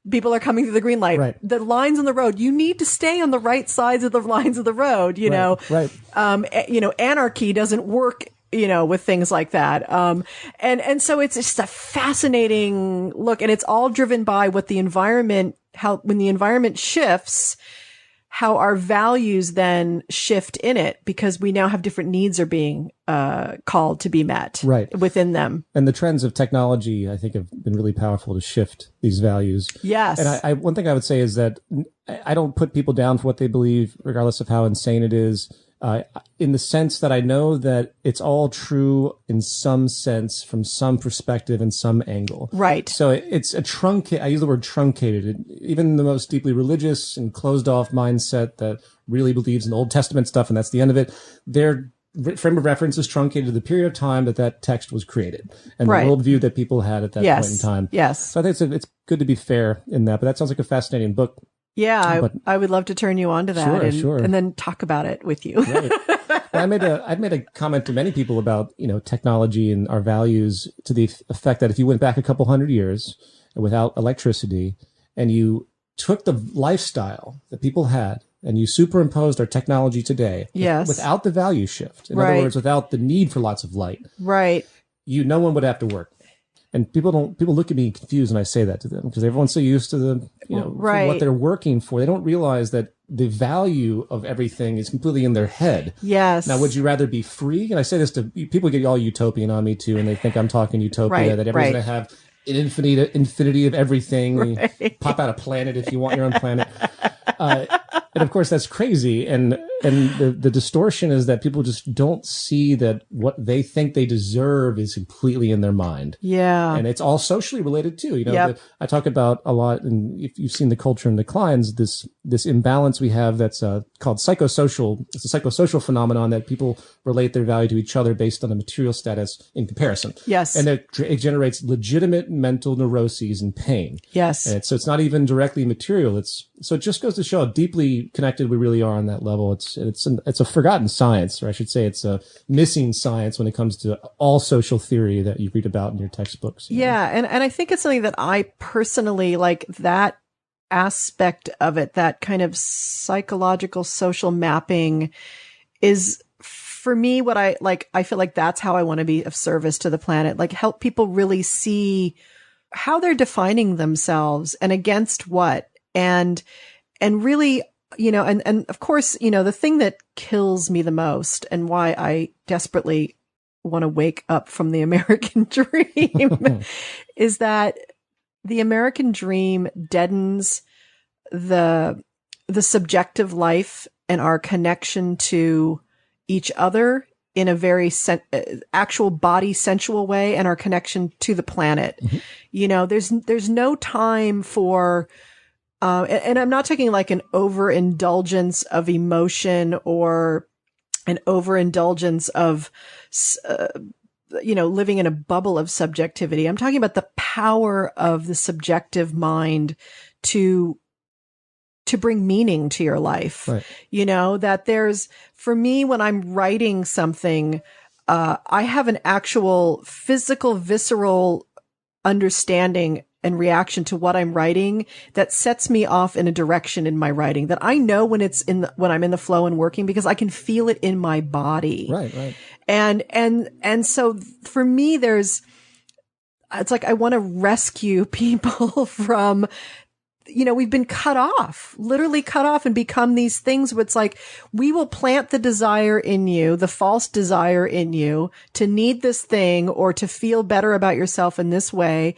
people are coming through the green light. Right. The lines on the road, you need to stay on the right sides of the lines of the road, know. Right. Anarchy doesn't work with things like that. And so it's just a fascinating look, and it's all driven by what the environment, when the environment shifts, how our values then shift in it, because we now have different needs are being called to be met within them. And the trends of technology, I think, have been really powerful to shift these values. Yes. And one thing I would say is that I don't put people down for what they believe, regardless of how insane it is. In the sense that I know that it's all true in some sense, from some perspective and some angle. Right. So it's a I use the word truncated. Even the most deeply religious and closed off mindset that really believes in Old Testament stuff and that's the end of it, their frame of reference is truncated to the period of time that text was created and the worldview that people had at that point in time. Yes. So I think it's good to be fair in that, but that sounds like a fascinating book. Yeah, I would love to turn you on to that and then talk about it with you. Right. Well, I've made a comment to many people about, technology and our values to the effect that if you went back a couple hundred years without electricity and you took the lifestyle that people had and you superimposed our technology today without the value shift, in other words, without the need for lots of light, no one would have to work. And people look at me confused when I say that to them, because everyone's so used to what they're working for. They don't realize that the value of everything is completely in their head. Yes. Now, would you rather be free? And I say this to people, get all utopian on me too, and they think I'm talking utopia, that everyone's going to have an infinity of everything. Pop out a planet if you want your own planet. And of course, that's crazy. And the distortion is that people just don't see that what they think they deserve is completely in their mind. Yeah. And it's all socially related too. I talk about a lot, and if you've seen The Culture in Declines, this imbalance we have that's called psychosocial. It's a psychosocial phenomenon that people relate their value to each other based on a material status in comparison. Yes. And it generates legitimate mental neuroses and pain. Yes. And so it's not even directly material. So it just goes to show how deeply connected we really are on that level. It's a forgotten science, or I should say it's a missing science when it comes to all social theory that you read about in your textbooks. And I think it's something that I personally like, that aspect of it, that kind of psychological social mapping is, for me, what I like. I feel like that's how I want to be of service to the planet, like help people really see how they're defining themselves and against what, and really, and of course, the thing that kills me the most and why I desperately want to wake up from the American dream is that the American dream deadens the subjective life and our connection to each other in a very actual body sensual way, and our connection to the planet. There's no time for, and I'm not taking like an overindulgence of emotion or an overindulgence of, living in a bubble of subjectivity. I'm talking about the power of the subjective mind to bring meaning to your life. Right. That there's, for me, when I'm writing something, I have an actual physical, visceral understanding and reaction to what I'm writing that sets me off in a direction in my writing that I know when when I'm in the flow and working, because I can feel it in my body. Right. And so for me, it's like, I want to rescue people from, we've been literally cut off and become these things where it's like, we will plant the desire in you, the false desire in you to need this thing or to feel better about yourself in this way.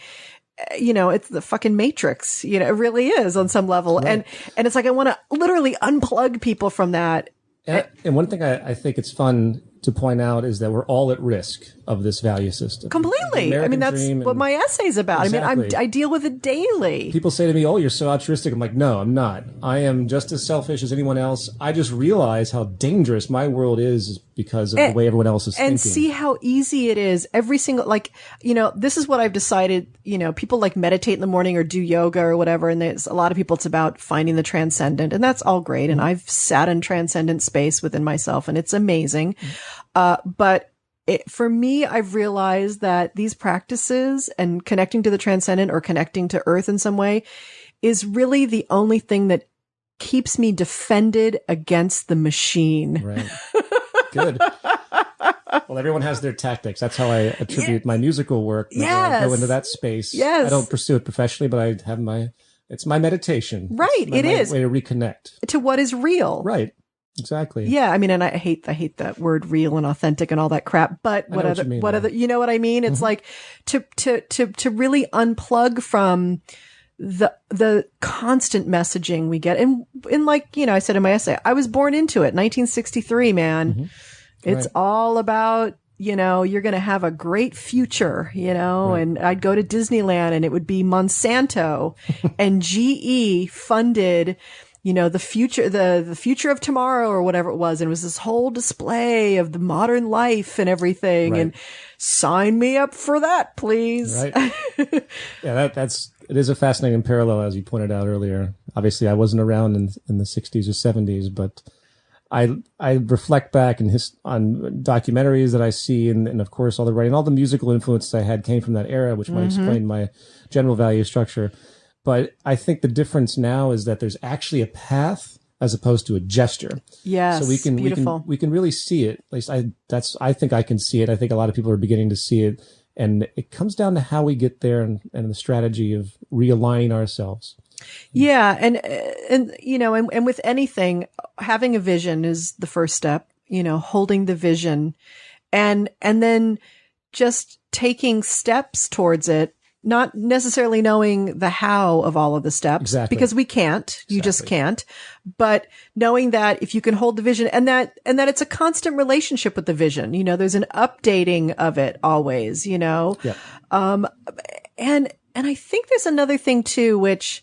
It's the fucking Matrix, it really is on some level. Right. And it's like, I want to literally unplug people from that. And one thing I think it's fun to point out is that we're all at risk of this value system. Completely. I mean, that's what my essay's about. Exactly. I mean, I deal with it daily. People say to me, "Oh, you're so altruistic." I'm like, "No, I'm not. I am just as selfish as anyone else. I just realize how dangerous my world is because of the way everyone else is thinking." And see how easy it is. Every single, this is what I've decided, people like meditate in the morning or do yoga or whatever. And there's a lot of people, it's about finding the transcendent, and that's all great. And I've sat in transcendent space within myself, and it's amazing. But for me, I've realized that these practices and connecting to the transcendent or connecting to earth in some way is really the only thing that keeps me defended against the machine. Right. Good. Well, everyone has their tactics. That's how I attribute my musical work. Whenever I go into that space. Yes. I don't pursue it professionally, but I have it's my meditation. Right. It's my way to reconnect to what is real. Right. Exactly. Yeah. I mean, and I hate that word real and authentic and all that crap, but what other, you know what I mean? It's like to really unplug from the constant messaging we get. And like, I said in my essay, I was born into it. 1963, man. Mm-hmm. It's all about, you're going to have a great future, and I'd go to Disneyland and it would be Monsanto and GE funded, the future of tomorrow or whatever it was. And it was this whole display of the modern life and everything. And sign me up for that, please. Right. Yeah, it is a fascinating parallel, as you pointed out earlier. Obviously, I wasn't around in the 60s or 70s, but I reflect back on documentaries that I see, and of course all the writing, all the musical influences I had came from that era, which might explain my general value structure. But I think the difference now is that there's actually a path as opposed to a gesture. Yes, so we can really see it. At least I think I can see it. I think a lot of people are beginning to see it, and it comes down to how we get there and the strategy of realigning ourselves. Yeah. And with anything, having a vision is the first step, holding the vision and then just taking steps towards it, not necessarily knowing the how of all of the steps because we can't, you just can't, but knowing that if you can hold the vision and that it's a constant relationship with the vision, there's an updating of it always, and I think there's another thing too, which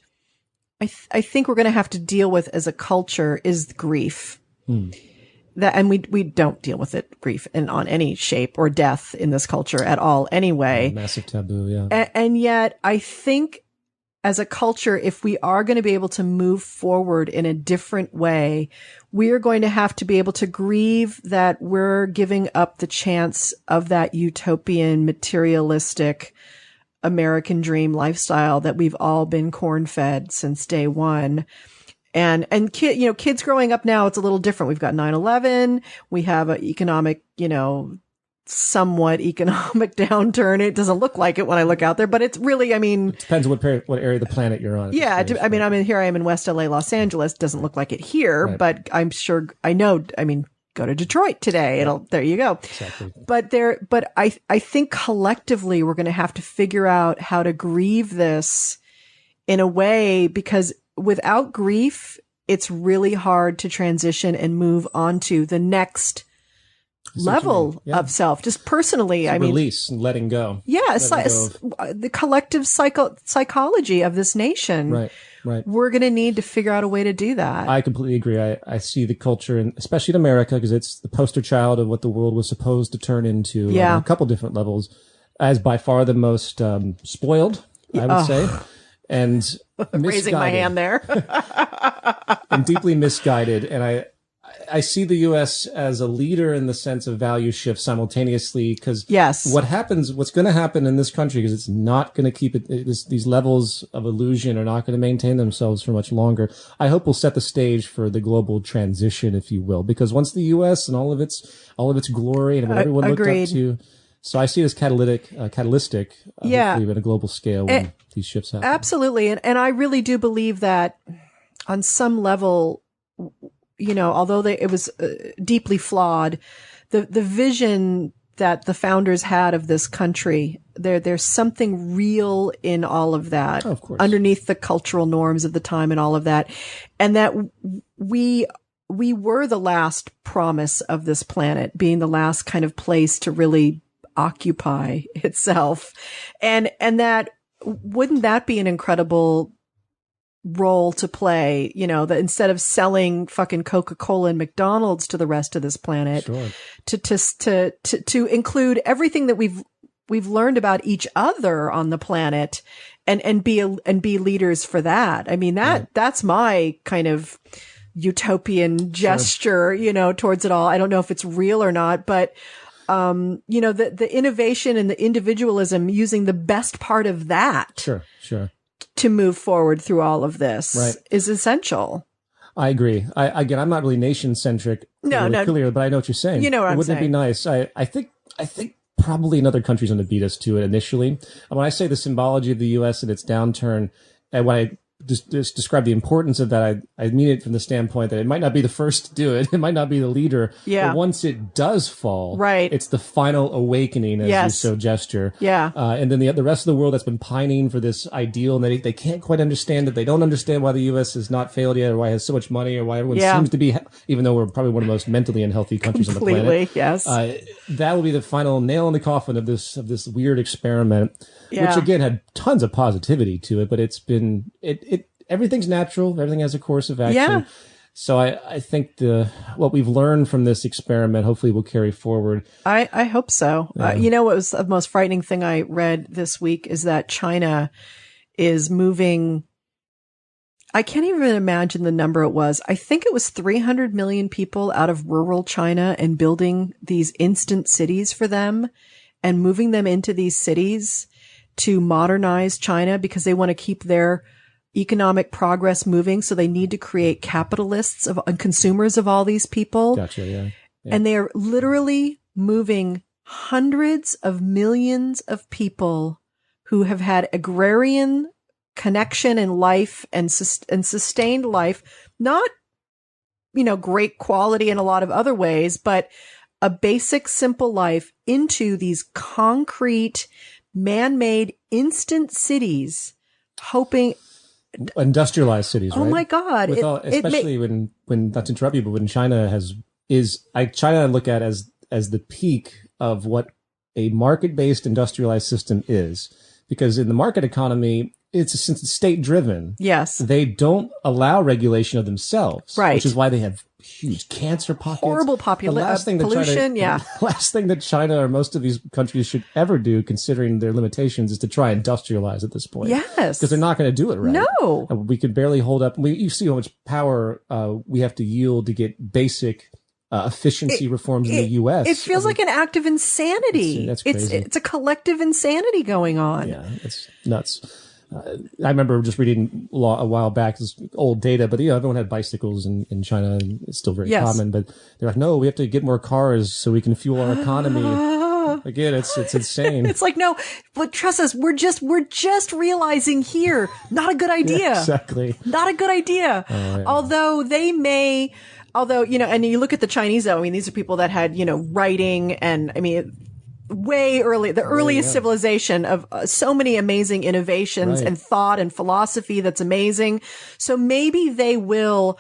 I think we're going to have to deal with as a culture is grief. And we don't deal with it, grief, on any shape or death in this culture at all anyway. Massive taboo, yeah. And yet I think as a culture, if we are going to be able to move forward in a different way, we are going to have to be able to grieve that we're giving up the chance of that utopian, materialistic American dream lifestyle that we've all been corn-fed since day one. And kids growing up now, it's a little different. We've got 9/11. We have an economic, somewhat economic downturn. It doesn't look like it when I look out there, but it's really, it depends on what area of the planet you're on. Yeah. Here I am in West LA, Los Angeles. Doesn't look like it here, but I'm sure go to Detroit today. There you go. Exactly. But I think collectively we're going to have to figure out how to grieve this in a way, because without grief, it's really hard to transition and move on to the next level of self. Just personally, release and letting go. Yeah. The collective psychology of this nation. Right. We're going to need to figure out a way to do that. I completely agree. I see the culture, and especially in America, because it's the poster child of what the world was supposed to turn into on a couple different levels, as by far the most spoiled, I would say, and raising my hand there, and deeply misguided. And I see the U.S. as a leader in the sense of value shift simultaneously, because what's going to happen in this country, because it's not going to keep these levels of illusion are not going to maintain themselves for much longer. I hope we'll set the stage for the global transition, if you will, because once the U.S. and all of its glory and what everyone looked up to. So I see it as catalytic, hopefully at a global scale when these shifts happen. Absolutely. And I really do believe that on some level, although it was deeply flawed, the vision that the founders had of this country, there's something real in all of that, of course, underneath the cultural norms of the time and all of that. And that we were the last promise of this planet, being the last kind of place to really occupy itself. And that, wouldn't that be an incredible role to play, that instead of selling fucking Coca-Cola and McDonald's to the rest of this planet, to include everything that we've learned about each other on the planet and be leaders for that. That's my kind of utopian gesture, towards it all. I don't know if it's real or not, but the innovation and the individualism, using the best part of that. Sure. To move forward through all of this is essential. I agree. I'm not really nation centric clear, but I know what you're saying. You know what I'm Wouldn't saying. it be nice? I think probably another country's going to beat us to it initially. And when I say the symbology of the U.S. and its downturn, and when I just describe the importance of that, I mean it from the standpoint that it might not be the first to do it. It might not be the leader. Yeah. But once it does fall, right, it's the final awakening, as you so gesture. Yeah. And then the rest of the world that's been pining for this ideal, and they can't quite understand it. They don't understand why the U.S. has not failed yet, or why it has so much money, or why everyone seems to be, even though we're probably one of the most mentally unhealthy countries on the planet. Yes. That will be the final nail in the coffin of this weird experiment, which again had tons of positivity to it, but it's been everything's natural. Everything has a course of action. Yeah. So I think what we've learned from this experiment hopefully will carry forward. I hope so. Yeah. You know what was the most frightening thing I read this week is that China is moving. I can't even imagine the number it was. I think it was 300 million people out of rural China and building these instant cities for them and moving them into these cities to modernize China because they want to keep their economic progress moving. So they need to create capitalists and consumers of all these people. Gotcha. Yeah. And they are literally moving hundreds of millions of people who have had agrarian connection in life and sustained life, not, great quality in a lot of other ways, but a basic, simple life into these concrete, man-made instant cities, hoping industrialized cities, right? Oh my God. Especially when not to interrupt you, but when China China I look at as the peak of what a market-based industrialized system is. Because in the market economy, since it's state driven. Yes. They don't allow regulation of themselves. Right. Which is why they have huge cancer pockets. Horrible pollution. The last thing that China or most of these countries should ever do, considering their limitations, is to try and industrialize at this point. Yes. Because they're not going to do it right. No. We can barely hold up. You see how much power we have to yield to get basic efficiency reforms in the U.S. It feels like an act of insanity. That's crazy. It's a collective insanity going on. Yeah, it's nuts. I remember just reading a while back, this old data, but everyone had bicycles in China, and it's still very common. But they're like, no, we have to get more cars so we can fuel our economy. Again, it's insane. It's like, no, but trust us, we're just realizing here, not a good idea. Yeah, exactly, not a good idea. Oh, yeah. Although, and you look at the Chinese, though, I mean, these are people that had, writing and, I mean, way early, the earliest civilization of so many amazing innovations and thought and philosophy that's amazing. So maybe they will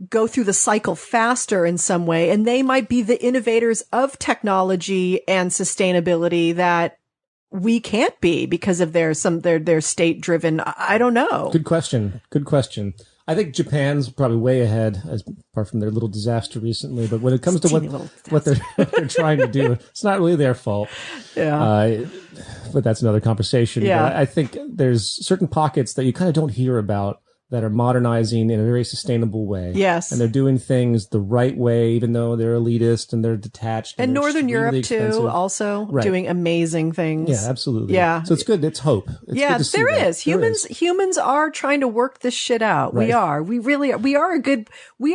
go through the cycle faster in some way, and they might be the innovators of technology and sustainability that we can't be because of their state driven. I don't know. Good question. I think Japan's probably way ahead, apart from their little disaster recently. But when it comes to what they're trying to do, it's not really their fault. Yeah. But that's another conversation. Yeah. But I think there's certain pockets that you kind of don't hear about that are modernizing in a very sustainable way. Yes. And they're doing things the right way, even though they're elitist and they're detached. And Northern Europe, expensive. too, also doing amazing things. Yeah, absolutely. Yeah. So it's good. It's hope. It's good to see there that. is. Humans are trying to work this shit out. Right. We are. We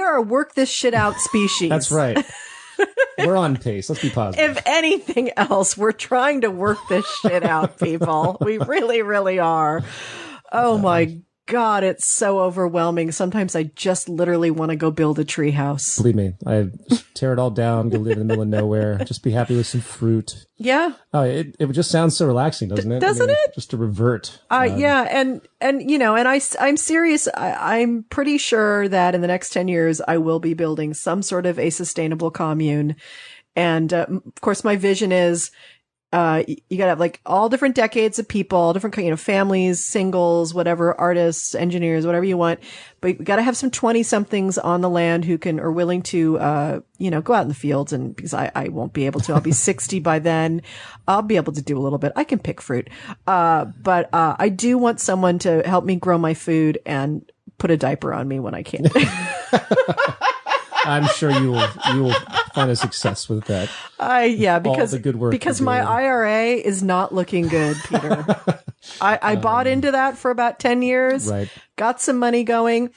are a work this shit out species. That's right. We're on pace. Let's be positive. If anything else, we're trying to work this shit out, people. We really, really are. Oh my God, it's so overwhelming. Sometimes I just literally want to go build a tree house. Believe me, I tear it all down, go live in the middle of nowhere, just be happy with some fruit. Yeah. Oh, it just sounds so relaxing, doesn't it? Doesn't it? Just to revert. Yeah. And I'm serious. I'm pretty sure that in the next 10 years, I will be building some sort of a sustainable commune. And, of course, my vision is, you gotta have like all different decades of people, all different, families, singles, whatever, artists, engineers, whatever you want. But you gotta have some 20 somethings on the land who are willing to, go out in the fields. And because I won't be able to, I'll be 60 by then. I'll be able to do a little bit. I can pick fruit. But I do want someone to help me grow my food and put a diaper on me when I can't. I'm sure you will find a success with that. Because all the good work because my IRA is not looking good, Peter. I bought into that for about 10 years. Right. Got some money going.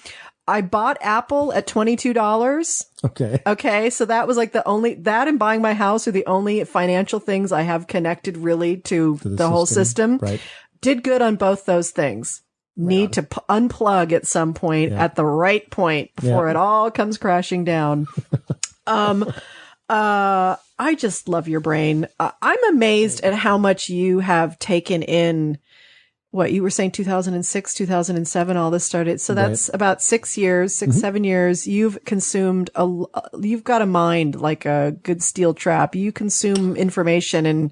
I bought Apple at $22. Okay. Okay. So that was like that and buying my house are the only financial things I have connected really to the whole system. Right. Did good on both those things. Need to unplug at some point at the right point before it all comes crashing down. I just love your brain. I'm amazed at how much you have taken in. What you were saying, 2006, 2007, all this started. So that's about 6 years, 7 years. You've consumed you've got a mind like a good steel trap. You consume information and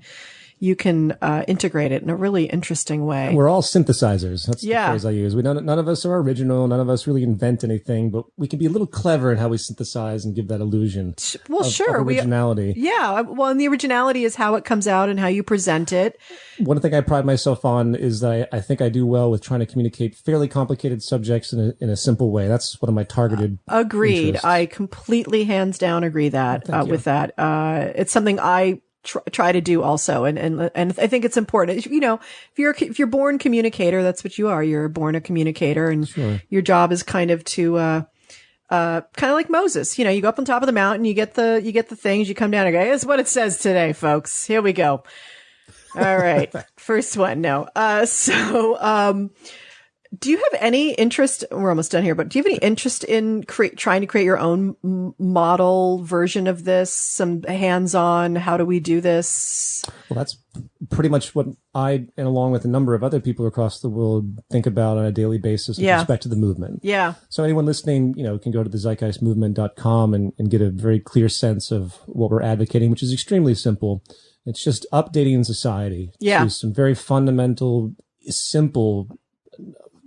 you can integrate it in a really interesting way. We're all synthesizers. That's the phrase I use. None of us are original. None of us really invent anything, but we can be a little clever in how we synthesize and give that illusion of originality. Well, and the originality is how it comes out and how you present it. One thing I pride myself on is that I think I do well with trying to communicate fairly complicated subjects in a simple way. That's one of my targeted Agreed. interests. I completely hands down agree with that. It's something I try to do also. And I think it's important. You know, if you're born communicator, that's what you are. You're born a communicator, and your job is kind of to, kind of like Moses. You know, you go up on top of the mountain, you get the things, you come down and go, here's what it says today, folks. Here we go. All right. First one. No. Do you have any interest, we're almost done here, but do you have any interest in trying to create your own model version of this? Some hands-on, how do we do this? Well, that's pretty much what I, and along with a number of other people across the world, think about on a daily basis with respect to the movement. Yeah. So anyone listening, can go to the zeitgeistmovement.com and get a very clear sense of what we're advocating, which is extremely simple. It's just updating society to some very fundamental, simple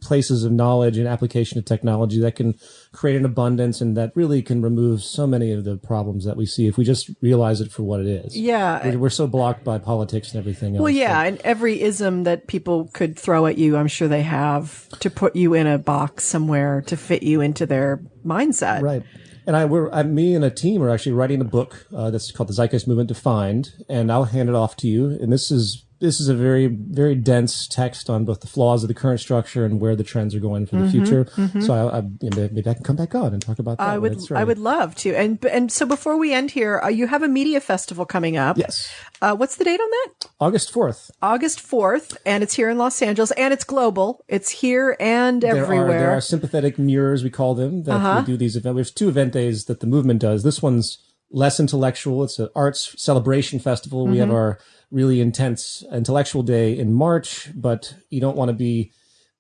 places of knowledge and application of technology that can create an abundance and that really can remove so many of the problems that we see if we just realize it for what it is. Yeah. We're so blocked by politics and everything else. Well, and every ism that people could throw at you, I'm sure they have to put you in a box somewhere to fit you into their mindset. Right. And me and a team are actually writing a book that's called The Zeitgeist Movement Defined, and I'll hand it off to you. And this is a very, very dense text on both the flaws of the current structure and where the trends are going for the future. So maybe I can come back on and talk about that. I would love to. And so before we end here, you have a media festival coming up. Yes. What's the date on that? August 4th. August 4th, and it's here in Los Angeles, and it's global. It's here and everywhere. There are sympathetic mirrors, we call them, that we do these events. There's 2 event days that the movement does. This one's less intellectual. It's an arts celebration festival. We have our really intense intellectual day in March, but you don't want to be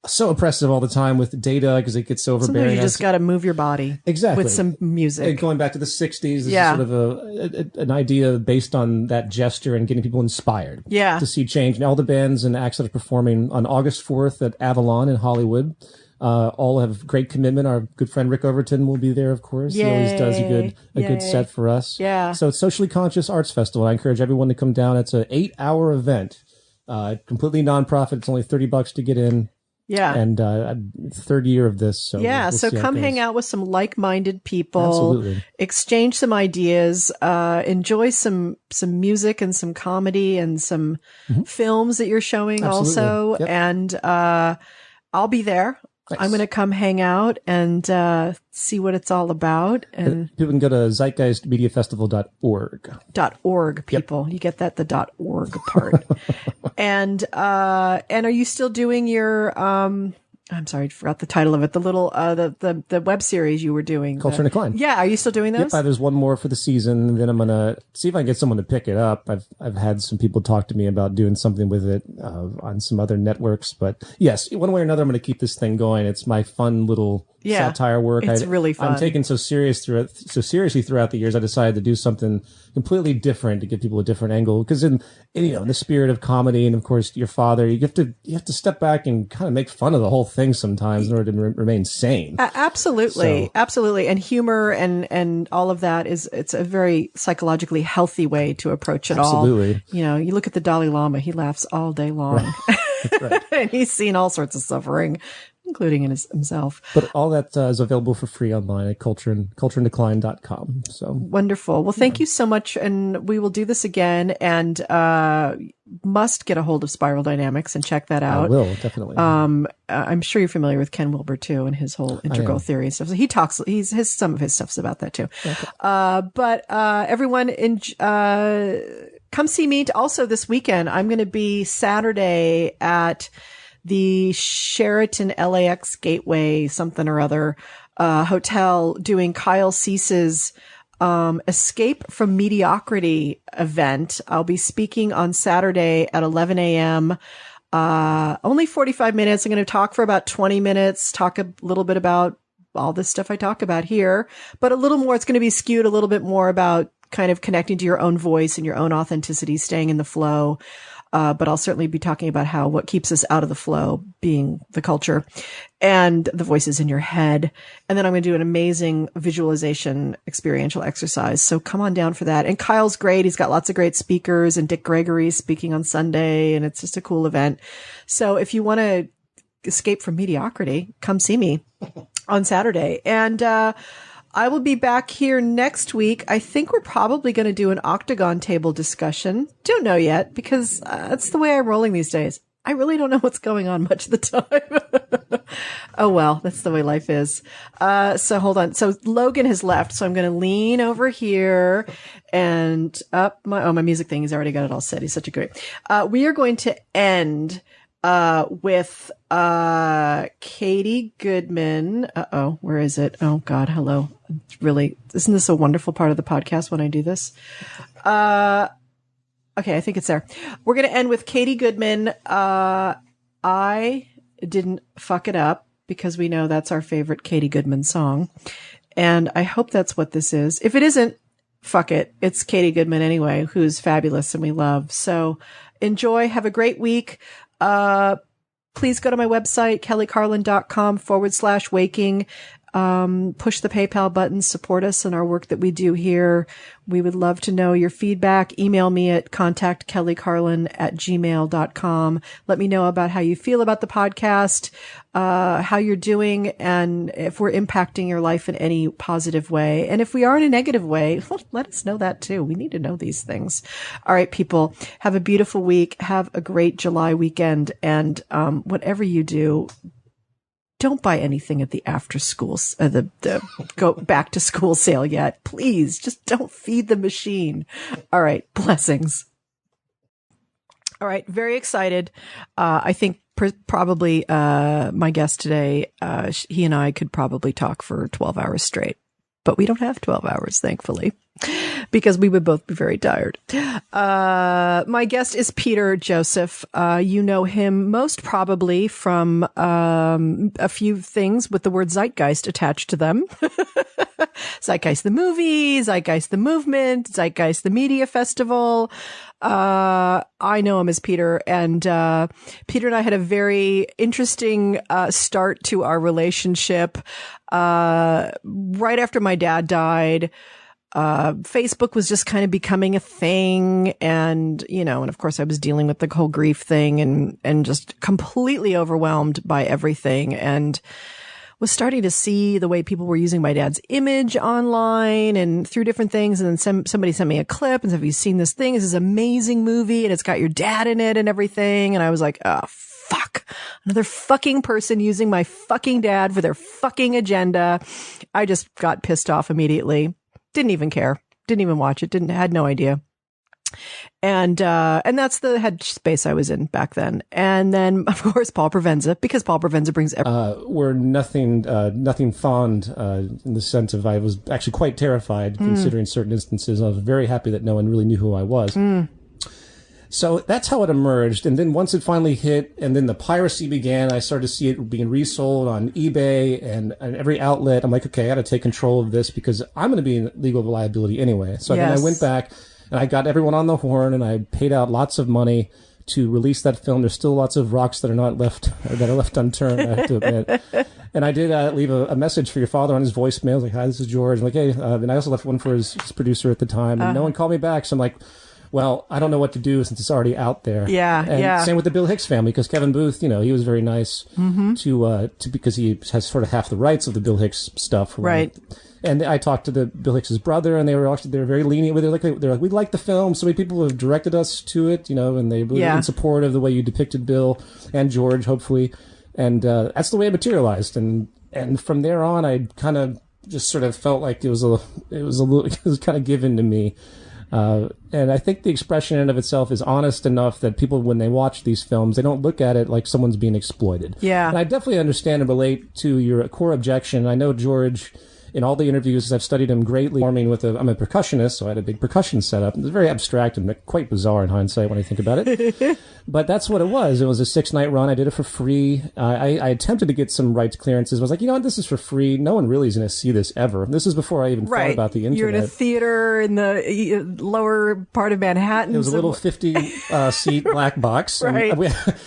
so oppressive all the time with data because it gets overbearing. Sometimes you just got to move your body. Exactly. With some music. And going back to the 60s, this is sort of an idea based on that gesture and getting people inspired to see change. And all the bands and acts that are performing on August 4th at Avalon in Hollywood all have great commitment. Our good friend Rick Overton will be there, of course. He always does a good set for us. Yeah. So it's Socially Conscious Arts Festival. I encourage everyone to come down. It's an 8-hour event, completely nonprofit. It's only $30 to get in. Yeah. And 3rd year of this. So so come hang out with some like-minded people. Absolutely. Exchange some ideas, enjoy some music and some comedy and some films that you're showing also. Yep. And I'll be there. Nice. I'm going to come hang out and see what it's all about. And people can go to zeitgeistmediafestival.org. .org, people. Yep. You get that, the .org part. And are you still doing your I'm sorry, I forgot the title of it. The little the web series you were doing. Culture and Decline. Yeah, are you still doing those? Yep, there's one more for the season, and then I'm gonna see if I can get someone to pick it up. I've had some people talk to me about doing something with it on some other networks, but yes, one way or another, I'm gonna keep this thing going. It's my fun little satire work. It's really fun. I'm taken so seriously throughout the years. I decided to do something completely different to give people a different angle. Because in the spirit of comedy, and of course your father, you have to step back and kind of make fun of the whole thing sometimes in order to remain sane. Absolutely. And humor and all of that it's a very psychologically healthy way to approach it all. Absolutely. You look at the Dalai Lama, he laughs all day long. Right. Right. And he's seen all sorts of suffering. including in himself. But all that is available for free online at cultureanddecline.com. So wonderful. Well, thank you so much. And we will do this again, and must get a hold of Spiral Dynamics and check that out. I will, definitely. I'm sure you're familiar with Ken Wilber too, and his whole integral theory and stuff. So he talks, some of his stuff's about that too. Okay. But everyone come see me also this weekend. I'm going to be Saturday at the Sheraton LAX Gateway, something or other, hotel, doing Kyle Cease's Escape from Mediocrity event. I'll be speaking on Saturday at 11 a.m. Only 45 minutes. I'm going to talk for about 20 minutes, talk a little bit about all this stuff I talk about here, but a little more, it's going to be skewed a little bit more about kind of connecting to your own voice and your own authenticity, staying in the flow. But I'll certainly be talking about what keeps us out of the flow being the culture and the voices in your head. And then I'm going to do an amazing visualization experiential exercise. So come on down for that. And Kyle's great. He's got lots of great speakers, and Dick Gregory's speaking on Sunday, and it's just a cool event. So if you want to escape from mediocrity, come see me on Saturday. And, I will be back here next week. I think we're probably going to do an octagon table discussion. Don't know yet, because that's the way I'm rolling these days. I really don't know what's going on much of the time. Oh, well, that's the way life is. So hold on. So Logan has left. So I'm going to lean over here and up my music thing. He's already got it all set. He's such a great, we are going to end with Katie Goodman. Where is it? Oh God, hello. Really, isn't this a wonderful part of the podcast when I do this? Okay, I think it's there. We're going to end with Katie Goodman. I didn't fuck it up, because we know that's our favorite Katie Goodman song. And I hope that's what this is. If it isn't, fuck it. It's Katie Goodman anyway, who's fabulous and we love. So enjoy. Have a great week. Please go to my website, kellycarlin.com/waking. Push the PayPal button, support us in our work that we do here. We would love to know your feedback. Email me at contactkellycarlin@gmail.com. Let me know about how you feel about the podcast, how you're doing, and if we're impacting your life in any positive way. And if we are in a negative way, let us know that too. We need to know these things. All right, people, have a beautiful week. Have a great July weekend. And whatever you do, don't buy anything at the after school, the go back to school sale yet. Please, just don't feed the machine. All right. Blessings. All right. Very excited. I think probably, my guest today, he and I could probably talk for 12 hours straight, but we don't have 12 hours, thankfully, because we would both be very tired. My guest is Peter Joseph. You know him most probably from a few things with the word Zeitgeist attached to them. Zeitgeist the movie, Zeitgeist the movement, Zeitgeist the media festival. I know him as Peter, and Peter and I had a very interesting start to our relationship. Right after my dad died, Facebook was just kind of becoming a thing, and of course I was dealing with the whole grief thing and just completely overwhelmed by everything, and was starting to see the way people were using my dad's image online and through different things. And then somebody sent me a clip and said, have you seen this thing? It's this amazing movie and it's got your dad in it and everything. And I was like, oh, fuck, another fucking person using my fucking dad for their fucking agenda. I just got pissed off immediately. Didn't even care. Didn't even watch it. Had no idea. And that's the headspace I was in back then. And then, of course, Paul Provenza, because Paul Provenza brings we're nothing fond, in the sense of I was actually quite terrified considering certain instances. I was very happy that no one really knew who I was. So that's how it emerged. And then once it finally hit and then the piracy began, I started to see it being resold on eBay and every outlet. I'm like, okay, I got to take control of this because I'm going to be in legal liability anyway. So then I went back and I got everyone on the horn and I paid out lots of money to release that film. There's still lots of rocks that are left unturned, I have to admit. And I did leave a message for your father on his voicemail. Like, hi, this is George. I'm like, hey, and I also left one for his producer at the time. And no one called me back. So I'm like, well, I don't know what to do since it's already out there. Yeah, and yeah. Same with the Bill Hicks family, because Kevin Booth, you know, he was very nice to because he has sort of half the rights of the Bill Hicks stuff. Right. And I talked to the Bill Hicks's brother, and they were very lenient with it. They're like, we like the film. So many people have directed us to it, you know, and they were in support of the way you depicted Bill and George, hopefully. And that's the way it materialized. And from there on, I kind of just sort of felt like it was kind of given to me. And I think the expression in and of itself is honest enough that people, when they watch these films, they don't look at it like someone's being exploited. Yeah. And I definitely understand and relate to your core objection. I know George, in all the interviews, I've studied him greatly. I'm a percussionist, so I had a big percussion setup. It was very abstract and quite bizarre in hindsight when I think about it. But that's what it was. It was a 6-night run. I did it for free. I attempted to get some rights clearances. I was like, you know what? This is for free. No one really is going to see this ever. This is before I even thought about the internet. You're in a theater in the lower part of Manhattan. It was a little 50-seat black box. Right.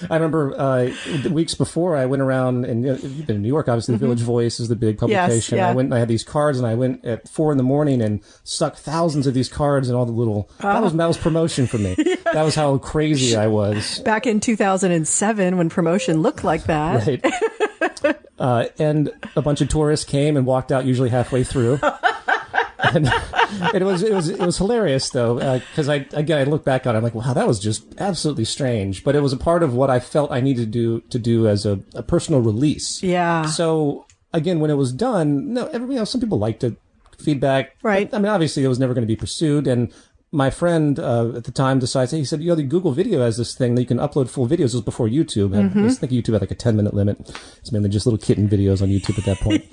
I remember weeks before I went around, and you've been in New York, obviously. The Village Voice is the big publication. Yes, yeah. I went and I had these cards, and I went at 4 a.m. and stuck thousands of these cards in all the little. That was promotion for me. Yeah. That was how crazy I was. Back in 2007, when promotion looked like that. Right. And a bunch of tourists came and walked out, usually halfway through. And it was hilarious though, because I look back on it, I'm like, wow, that was just absolutely strange. But it was a part of what I felt I needed to do as a personal release. Yeah. So again, when it was done, some people liked it, feedback. Right. But, I mean, obviously it was never going to be pursued. And my friend at the time decides, he said, the Google Video has this thing that you can upload full videos. This was before YouTube. And I think YouTube had like a 10-minute limit. It's mainly just little kitten videos on YouTube at that point.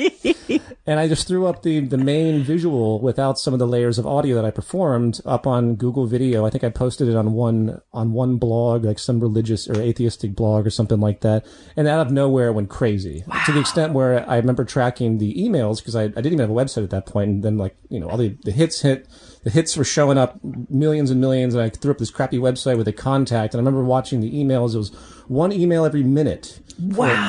And I just threw up the main visual without some of the layers of audio that I performed up on Google Video. I think I posted it on one blog, like some religious or atheistic blog or something like that. And out of nowhere, it went crazy. Wow. To the extent where I remember tracking the emails, because I didn't even have a website at that point. And then all the hits hit. The hits were showing up millions and millions, and I threw up this crappy website with a contact. And I remember watching the emails. It was one email every minute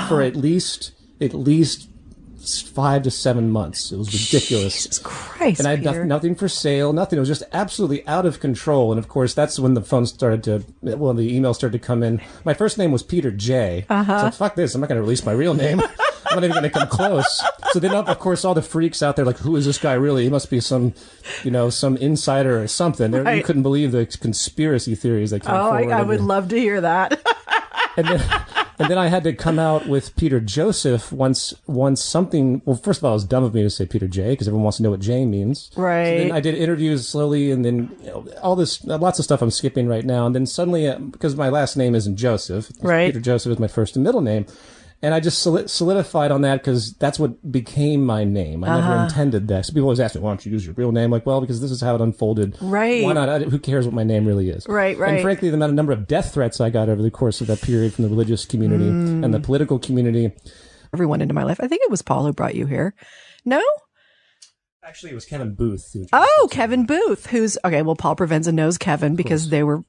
for at least 5 to 7 months. It was ridiculous. Jesus Christ! And I had nothing for sale, nothing. It was just absolutely out of control. And of course, that's when the emails started to come in. My first name was Peter J. So like, fuck this. I'm not going to release my real name. I'm not even going to come close. So then, of course, all the freaks out there, like, who is this guy really? He must be some insider or something. Right. You couldn't believe the conspiracy theories that came forward. I would love to hear that. And then I had to come out with Peter Joseph once something. Well, first of all, it was dumb of me to say Peter J, because everyone wants to know what J means. Right. So then I did interviews slowly, and then all this, lots of stuff I'm skipping right now. And then suddenly, because my last name isn't Joseph, right. Peter Joseph is my first and middle name. And I just solidified on that because that's what became my name. I never intended that. So people always ask me, why don't you use your real name? Like, well, because this is how it unfolded. Right. Why not? Who cares what my name really is? Right. And frankly, the number of death threats I got over the course of that period from the religious community and the political community. Everyone into my life. I think it was Paul who brought you here. No? Actually, it was Kevin Booth. Kevin Booth, Paul Provenza knows Kevin because they were,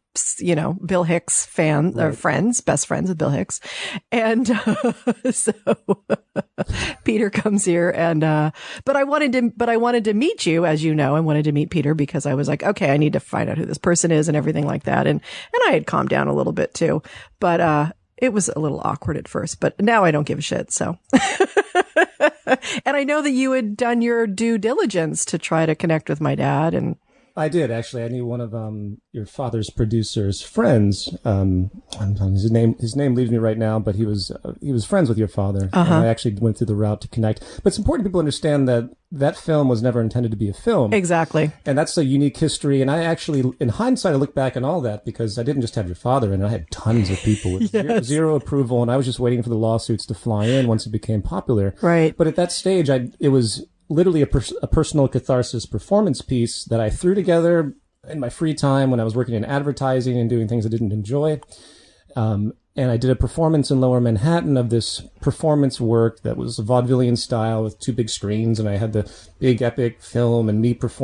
Bill Hicks fans, or friends, best friends with Bill Hicks. And so Peter comes here and, but I wanted to meet you, as you know. I wanted to meet Peter because I was like, okay, I need to find out who this person is and everything like that. And I had calmed down a little bit too, but, it was a little awkward at first, but now I don't give a shit. So, and I know that you had done your due diligence to try to connect with my dad, and I did actually. I knew one of your father's producer's friends. His name leaves me right now, but he was friends with your father. And I actually went through the route to connect. But it's important people understand that film was never intended to be a film. Exactly. And that's a unique history. And I actually, in hindsight, I look back on all that because I didn't just have your father in it. I had tons of people with zero approval, and I was just waiting for the lawsuits to fly in once it became popular. Right. But at that stage, it was literally a personal catharsis performance piece that I threw together in my free time when I was working in advertising and doing things I didn't enjoy. And I did a performance in Lower Manhattan of this performance work that was vaudevillian style with 2 big screens, and I had the big epic film and me performing.